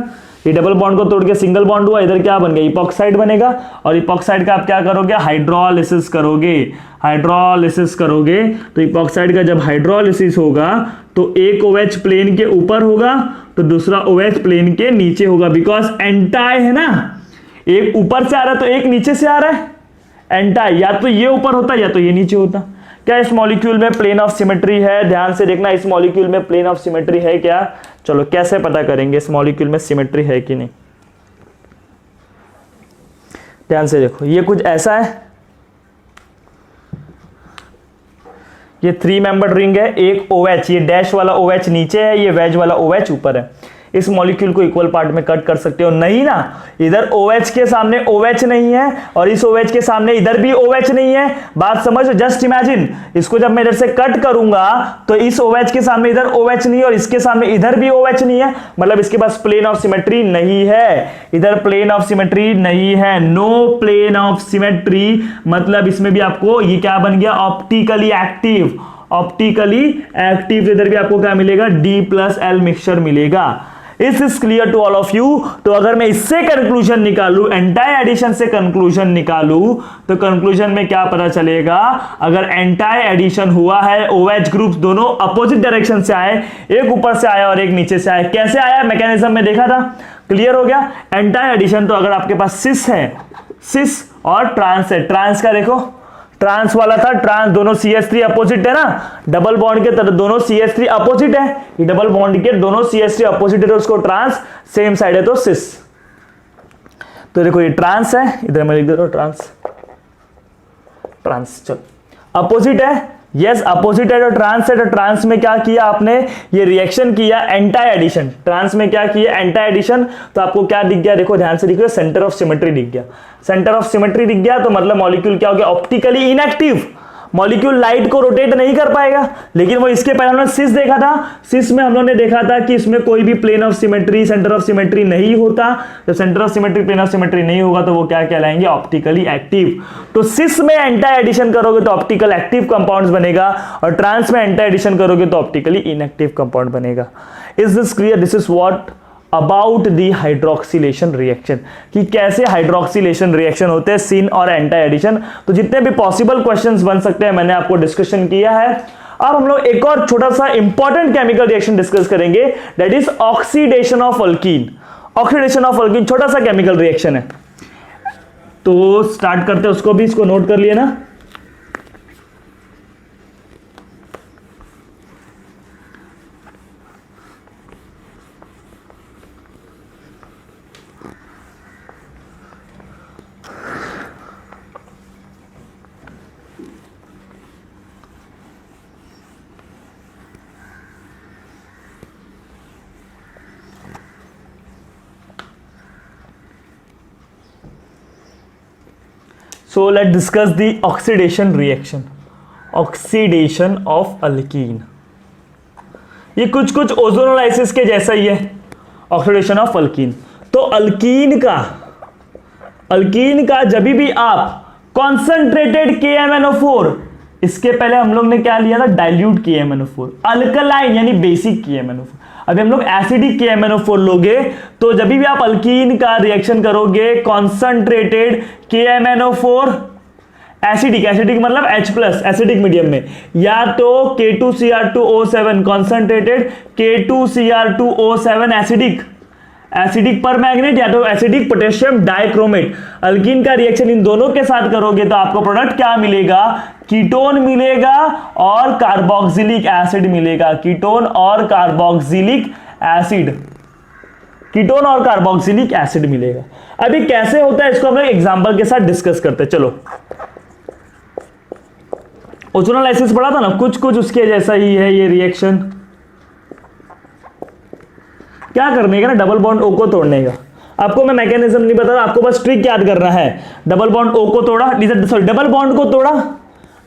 ये डबल बॉन्ड को तोड़ के सिंगल बॉन्ड हुआ, इधर क्या बन गया, इपॉक्साइड बनेगा। और इपॉक्साइड का आप क्या करोगे, हाइड्रोलिसिस करोगे। हाइड्रोलिसिस करोगे तो इपॉक्साइड का जब हाइड्रोलिसिस होगा तो एक OH प्लेन के ऊपर होगा तो दूसरा OH प्लेन के नीचे होगा, बिकॉज एंटाई है ना, एक ऊपर से आ रहा है तो एक नीचे से आ रहा है। एंटाई या तो ये ऊपर होता या तो ये नीचे होता। क्या इस मॉलिक्यूल में प्लेन ऑफ सिमेट्री है? ध्यान से देखना, इस मॉलिक्यूल में प्लेन ऑफ सिमेट्री है क्या? चलो कैसे पता करेंगे इस मॉलिक्यूल में सिमेट्री है कि नहीं। ध्यान से देखो, ये कुछ ऐसा है, ये 3 मेंबर्ड रिंग है, एक OH, ये डैश वाला OH नीचे है, ये वेज वाला OH ऊपर है। इस मॉलिक्यूल को इक्वल पार्ट में कट कर सकते हो? नहीं ना, इधर OH के सामने OH नहीं है और इस OH के सामने इधर भी OH नहीं है। बात समझो, जस्ट इमेजिन, इसको जब मैं इधर से कट करूंगा तो इस OH के सामने इधर OH नहीं है और इसके सामने इधर भी OH नहीं है, मतलब इसके पास प्लेन ऑफ सिमेट्री नहीं है। इधर प्लेन ऑफ सिमेट्री नहीं है, नो प्लेन ऑफ सिमेट्री। मतलब इसमें भी आपको ये क्या बन गया, ऑप्टिकली एक्टिव। ऑप्टिकली एक्टिव, इधर भी आपको क्या मिलेगा, D+L मिक्सचर मिलेगा। Is is clear to all of you. तो अगर मैं इससे कंक्लूजन निकालूं, एंटाई एडिशन से कंक्लूजन निकालूं, तो कंक्लूजन में क्या पता चलेगा, अगर एंटाई एडिशन हुआ है, OH ग्रुप दोनों अपोजिट डायरेक्शन से आए, एक ऊपर से आया और एक नीचे से आया। कैसे आया, मैकेनिज्म में देखा था, क्लियर हो गया। एंटाई एडिशन तो अगर आपके पास सिस है, सिस और ट्रांस है, ट्रांस का देखो, ट्रांस वाला था, ट्रांस दोनों CH3 अपोजिट है ना, डबल बॉन्ड के तरह दोनों CH3 अपोजिट है, ये डबल बॉन्ड के दोनों CH3 अपोजिट है तो उसको ट्रांस, सेम साइड है तो सिस। तो देखो ये ट्रांस है, इधर मैं लिख देता हूं ट्रांस, ट्रांस। चलो अपोजिट है यस, अपोजिट है तो ट्रांस है, तो ट्रांस में क्या किया आपने, ये रिएक्शन किया एंटी एडिशन, ट्रांस में क्या किया एंटी एडिशन, तो आपको क्या दिख गया, देखो ध्यान से दिख सेंटर ऑफ सिमेट्री दिख गया, सेंटर ऑफ सिमेट्री दिख गया, तो मतलब मॉलिक्यूल क्या हो गया, ऑप्टिकली इनएक्टिव, मॉलिक्यूल लाइट को रोटेट नहीं कर पाएगा। लेकिन वो इसके पहले हमने सिस देखा था, सिस में हम लोगों ने देखा था कि इसमें कोई भी plane of symmetry, centre of symmetry नहीं होता, जब centre of symmetry plane of symmetry नहीं होगा तो वो क्या कहलाएंगे, ऑप्टिकली एक्टिव। तो सिस में एंटी एडिशन करोगे तो ऑप्टिकल एक्टिव कंपाउंड्स बनेगा, और ट्रांस में एंटी एडिशन करोगे तो ऑप्टिकली इनएक्टिव कंपाउंड बनेगा। Is this clear? This is what about the hydroxylation reaction, कि कैसे हाइड्रोक्सिलेशन रिएक्शन होते हैं सिन और एंटी एडिशन। तो जितने भी पॉसिबल क्वेश्चंस बन सकते हैं मैंने आपको डिस्कशन किया है। अब हम लोग एक और छोटा सा इंपॉर्टेंट केमिकल रिएक्शन डिस्कस करेंगे, that is oxidation of alkyne. Oxidation of alkyne छोटा सा केमिकल रिएक्शन है, तो स्टार्ट करते हैं उसको भी, इसको नोट कर लिए ना। So let's discuss the oxidation reaction. Oxidation of alkene. ये कुछ कुछ ओजोनोलाइसिस के जैसा ही है, ऑक्सीडेशन ऑफ अल्कीन। तो अल्कीन का जब भी आप कॉन्सेंट्रेटेड KMnO4, इसके पहले हम लोग ने क्या लिया था, डाइल्यूट KMnO4, अल्कलाइन यानी बेसिक KMnO4। अभी हम लोग एसिडिक KMnO4 लोगे, तो जब भी आप अल्कीन का रिएक्शन करोगे कॉन्सेंट्रेटेड KMnO4, एसिडिक मतलब H+ एसिडिक मीडियम में, या तो K2Cr2O7 कॉन्सेंट्रेटेड K2Cr2O7 एसिडिक पर मैग्नेट, या तो एसिडिक पोटेशियम डाइक्रोमेट। अल्कीन का रिएक्शन इन दोनों के साथ करोगे तो आपको प्रोडक्ट क्या मिलेगा, कीटोन मिलेगा और कार्बोक्सिलिक एसिड मिलेगा, कीटोन और कार्बोक्सिलिक एसिड, कीटोन और कार्बोक्सिलिक एसिड मिलेगा। अभी कैसे होता है इसको हम लोग एग्जांपल के साथ डिस्कस करते हैं। चलो, ओजोनोलाइसिस पढ़ा था ना, कुछ कुछ उसके जैसा ही है ये रिएक्शन। क्या करने का ना, डबल बॉन्ड O को तोड़ने का। आपको मैं मैकेनिज्म नहीं बता रहा, आपको बस ट्रिक याद करना है। डबल बॉन्ड O को तोड़ा, सॉरी डबल बॉन्ड को तोड़ा,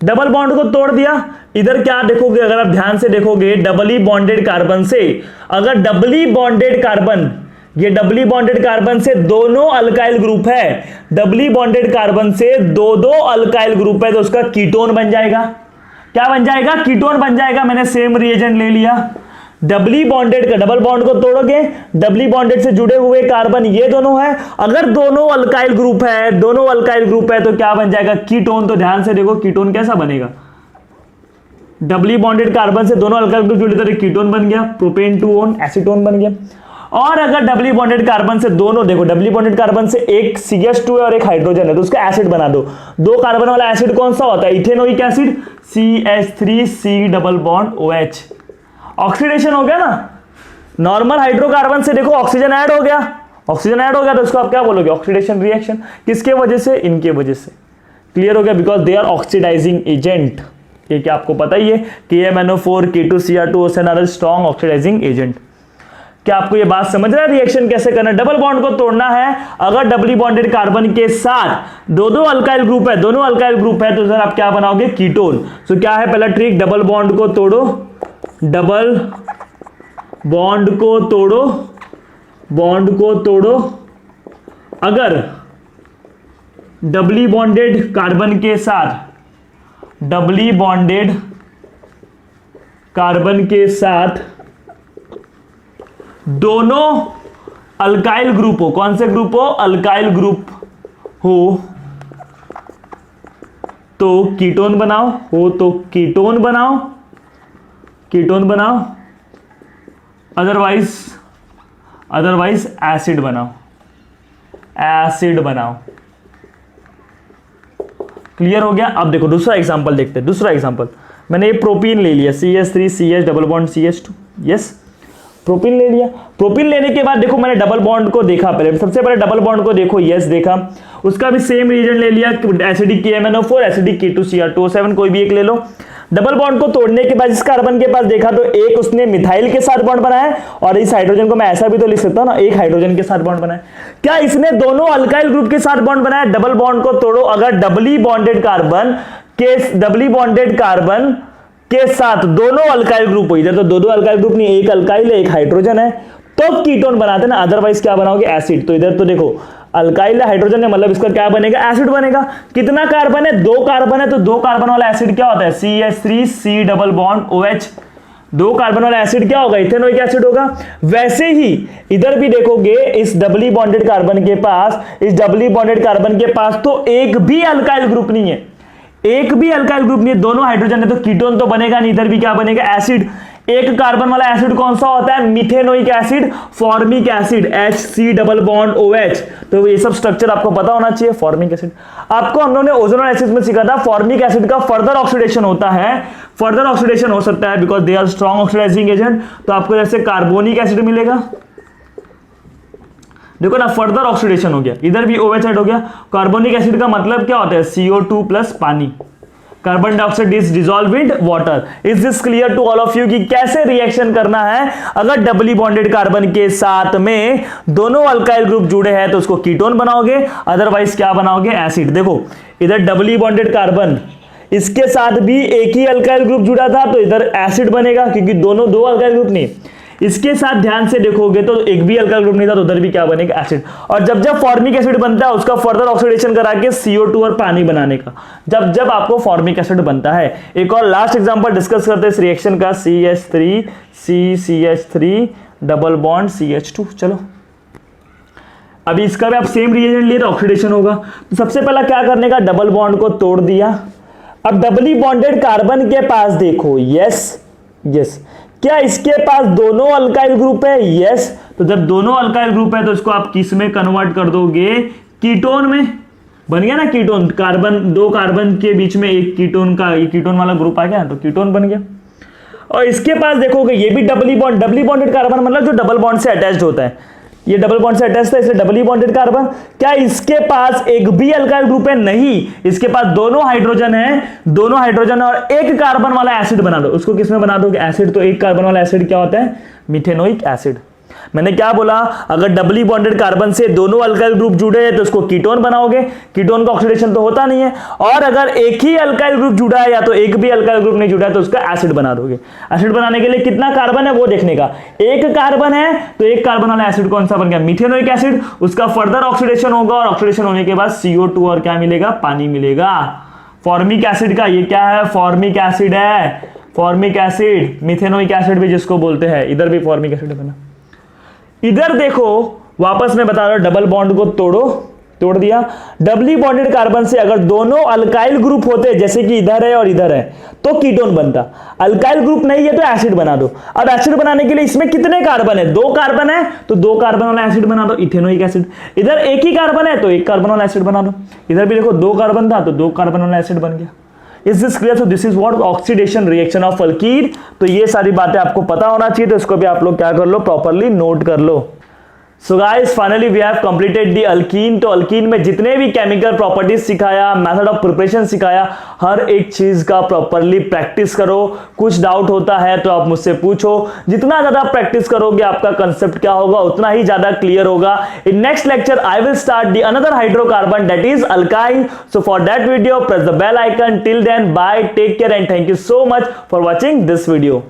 डबल बॉन्ड को तोड़ दिया। इधर क्या देखोगे, अगर आप ध्यान से देखोगे, डबली बॉन्डेड कार्बन से, अगर डबली बॉन्डेड कार्बन, ये डबली बॉन्डेड कार्बन से दोनों अल्काइल ग्रुप है, डबली बॉन्डेड कार्बन से दो दो अल्काइल ग्रुप है, तो उसका कीटोन बन जाएगा। क्या बन जाएगा, कीटोन बन जाएगा। मैंने सेम रिएजेंट ले लिया, डबली बॉन्डेड का, डबल बॉन्ड को तोड़ोगे, डबली बॉन्डेड से जुड़े हुए कार्बन ये दोनों है, अगर दोनों अल्काइल ग्रुप है, दोनों अल्काइल ग्रुप है तो क्या बन जाएगा, कीटोन। तो ध्यान से देखो कीटोन कैसा बनेगा, डबली बॉन्डेड कार्बन से दोनों अल्काइल ग्रुप जुड़े तो एक बन गया, प्रोपेन 2 एसीटोन बन गया। और अगर डबली बॉन्डेड कार्बन से दोनों, देखो डबली बॉन्डेड कार्बन से एक CH2 है और एक हाइड्रोजन है, तो उसका एसिड बना दो। दो कार्बन वाला एसिड कौन सा होता है, ethanoic acid, CH3C OH। Oxidation हो गया ना, नॉर्मल हाइड्रोकार्बन से देखो ऑक्सीजन ऐड हो गया, ऑक्सीजन ऐड हो गया, तो उसको आप क्या बोलोगे, ऑक्सीडेशन रिएक्शन। किसके वजह से, इनके वजह से। क्लियर हो गया, because they are oxidising agent. ये क्या आपको पता ही है, KMnO4, K2Cr2O7 are strong oxidising agent. क्या आपको ये बात समझ रहा है, रिएक्शन कैसे करना है। डबल बॉन्ड को तोड़ना है, अगर डबली बॉन्डेड कार्बन के साथ दो दो अल्काइल ग्रुप है, दोनों अल्काइल ग्रुप है, तो सर आप क्या बनाओगे, कीटोन। तो क्या है पहला ट्रिक, डबल बॉन्ड को तोड़ो, डबल बॉन्ड को तोड़ो, बॉन्ड को तोड़ो। अगर डबली बॉन्डेड कार्बन के साथ, डबली बॉन्डेड कार्बन के साथ दोनों अल्काइल ग्रुप हो, कौन से ग्रुप हो, अल्काइल ग्रुप हो, तो कीटोन बनाओ, हो तो कीटोन बनाओ, कीटोन बनाओ, अदरवाइज एसिड बनाओ, एसिड बनाओ। क्लियर हो गया। अब देखो दूसरा एग्जांपल देखते हैं। दूसरा एग्जांपल मैंने ये प्रोपीन ले लिया, CH3CH double bond CH2, yes propene ले लिया। प्रोपीन लेने के बाद देखो मैंने डबल बॉन्ड को देखा, पहले सबसे पहले डबल बॉन्ड को देखो, यस देखा, उसका भी सेम रीजन ले लिया, एसिडिक KMnO4, एसिडिक K2Cr2O7, कोई भी एक ले लो। डबल बॉन्ड को तोड़ने के बाद इस कार्बन के पास देखा तो एक उसने मिथाइल के साथ बॉन्ड बनाया और इस हाइड्रोजन को मैं ऐसा भी तो लिख सकता हूं ना, एक हाइड्रोजन के साथ बॉन्ड बनाया। क्या इसने दोनों अल्काइल ग्रुप के साथ बॉन्ड बनाया? डबल बॉन्ड को तोड़ो, अगर डबली बॉन्डेड कार्बन के साथ दोनों अल्काइल ग्रुप हो, इधर तो दो अल्काइल ग्रुप नहीं, एक अल्काइल है एक हाइड्रोजन है, तो कीटोन बनाते ना, अदरवाइज क्या बनाओगे? एसिड। तो इधर तो देखो अल्काइल है हाइड्रोजन है, मतलब इसका क्या बनेगा? एसिड बनेगा। कितना कार्बन है? 2 कार्बन है, तो 2 कार्बन वाला एसिड क्या होता है? CH3 C double bond OH। 2 carbon वाला एसिड क्या होगा? इथेनोइक एसिड होगा। वैसे ही इधर भी देखोगे, इस डबली बॉन्डेड कार्बन के पास तो एक भी अल्काइल ग्रुप नहीं है, एक भी अल्काइल ग्रुप नहीं है, दोनों हाइड्रोजन है, तो कीटोन तो बनेगा नहीं। इधर भी क्या बनेगा? एसिड। एक कार्बन वाला एसिड कौन सा होता है? Methanoic acid, formic acid HC double bond OH। तो ये सब स्ट्रक्चर आपको पता होना चाहिए। फॉर्मिक एसिड आपको हम लोगों ने ओजोन एसिड में सीखा था, फॉर्मिक एसिड का फर्दर ऑक्सीडेशन होता है, फर्दर ऑक्सीडेशन हो सकता है because they are strong oxidising agent. तो आपको जैसे कार्बोनिक एसिड मिलेगा, देखो ना फर्दर ऑक्सीडेशन हो गया, इधर भी OH ऐड हो गया। कार्बोनिक एसिड का मतलब क्या होता है? CO2 प्लस पानी, carbon dioxide is dissolve in water. Is this clear to all of you कि कैसे रिएक्शन करना है? अगर डबली बॉन्डेड कार्बन के साथ में दोनों अल्काइल ग्रुप जुड़े हैं तो उसको कीटोन बनाओगे, अदरवाइज क्या बनाओगे? एसिड। देखो इधर डबली बॉन्डेड कार्बन, इसके साथ भी एक ही अल्काइल ग्रुप जुड़ा था तो इधर एसिड बनेगा, क्योंकि दोनों दो अल्काइल ग्रुप नहीं। इसके साथ ध्यान से देखोगे तो एक भी अल्काइल ग्रुप नहीं था तो उधर भी क्या बनेगा? एसिड। और जब जब फॉर्मिक एसिड बनता है उसका फर्दर ऑक्सीडेशन करा के CO2 और पानी बनाने का, जब जब आपको फॉर्मिक एसिड बनता है। एक और लास्ट एग्जांपल डिस्कस करते हैं इस रिएक्शन का, CH3 CCH3 double bond CH2। चलो अभी इसका भी आप सेम रिएजेंट लिए तो ऑक्सीडेशन होगा। तो सबसे पहला क्या करने का? डबल बॉन्ड को तोड़ दिया। अब डबली बॉन्डेड कार्बन के पास देखो, यस क्या इसके पास दोनों अल्काइल ग्रुप है? यस। तो जब दोनों अल्काइल ग्रुप है तो इसको आप किस में कन्वर्ट कर दोगे? कीटोन में। बन गया ना कीटोन, कार्बन, 2 कार्बन के बीच में एक कीटोन का, ये कीटोन वाला ग्रुप आ गया तो कीटोन बन गया। और इसके पास देखोगे ये भी डबली बॉन्डेड कार्बन, मतलब जो डबल बॉन्ड से अटैच्ड होता है, ये डबल बॉन्ड से अटैच था इसलिए डबली बॉन्डेड कार्बन। क्या इसके पास एक भी अल्काइल ग्रुप है? नहीं, इसके पास दोनों हाइड्रोजन है, दोनों हाइड्रोजन और एक कार्बन वाला एसिड बना दो। उसको किसमें बना दोगे? एसिड। तो एक कार्बन वाला एसिड क्या होता है? Methanoic acid. मैंने क्या बोला? अगर डबली बॉन्डेड कार्बन से दोनों अल्काइल ग्रुप जुड़े हैं तो उसको कीटोन बनाओगे, कीटोन का ऑक्सीडेशन तो होता नहीं है। और अगर एक ही अल्काइल ग्रुप जुड़ा है या तो एक भी अल्काइल ग्रुप नहीं जुड़ा है तो उसका एसिड बना दोगे। एसिड बनाने के लिए कितना कार्बन है वो देखने का, एक कार्बन है तो एक कार्बन वाला एसिड कौन सा बन गया? Methanoic acid. उसका फर्दर ऑक्सीडेशन होगा और ऑक्सीडेशन होने के बाद CO2 और क्या मिलेगा? पानी मिलेगा। फॉर्मिक एसिड का ये क्या है? फॉर्मिक एसिड है, फॉर्मिक एसिड, मिथेनोइक एसिड भी जिसको बोलते हैं। इधर भी फॉर्मिक एसिड बना। इधर देखो वापस मैं बता रहा हूं, डबल बॉन्ड को तोड़ दिया। डबली बॉन्डेड कार्बन से अगर दोनों अल्काइल ग्रुप होते जैसे कि इधर है और इधर है तो कीटोन बनता। अल्काइल ग्रुप नहीं है तो एसिड बना दो। अब एसिड बनाने के लिए इसमें कितने कार्बन है? 2 कार्बन है तो 2 कार्बन वाला एसिड बना दो, इथेनोइक एसिड। इधर एक ही कार्बन है तो एक कार्बन वाला एसिड बना दो। इधर भी देखो 2 कार्बन था तो 2 कार्बन वाला एसिड बन गया। Is this clear? So this is what oxidation reaction of alkyne. तो ये सारी बातें आपको पता होना चाहिए, तो इसको भी आप लोग क्या कर लो? प्रॉपरली नोट कर लो। So guys finally we have completed the alkene. तो अल्कीन में जितने भी केमिकल प्रॉपर्टीज सिखाया, मेथड ऑफ प्रिपरेशन सिखाया, हर एक चीज का प्रॉपरली प्रैक्टिस करो। कुछ डाउट होता है तो आप मुझसे पूछो। जितना ज्यादा प्रैक्टिस करोगे आपका कंसेप्ट क्या होगा उतना ही ज्यादा क्लियर होगा। In next lecture I will start the another hydrocarbon that is alkyne. So for that video press the bell icon. Till then bye, take care and thank you so much for watching this video.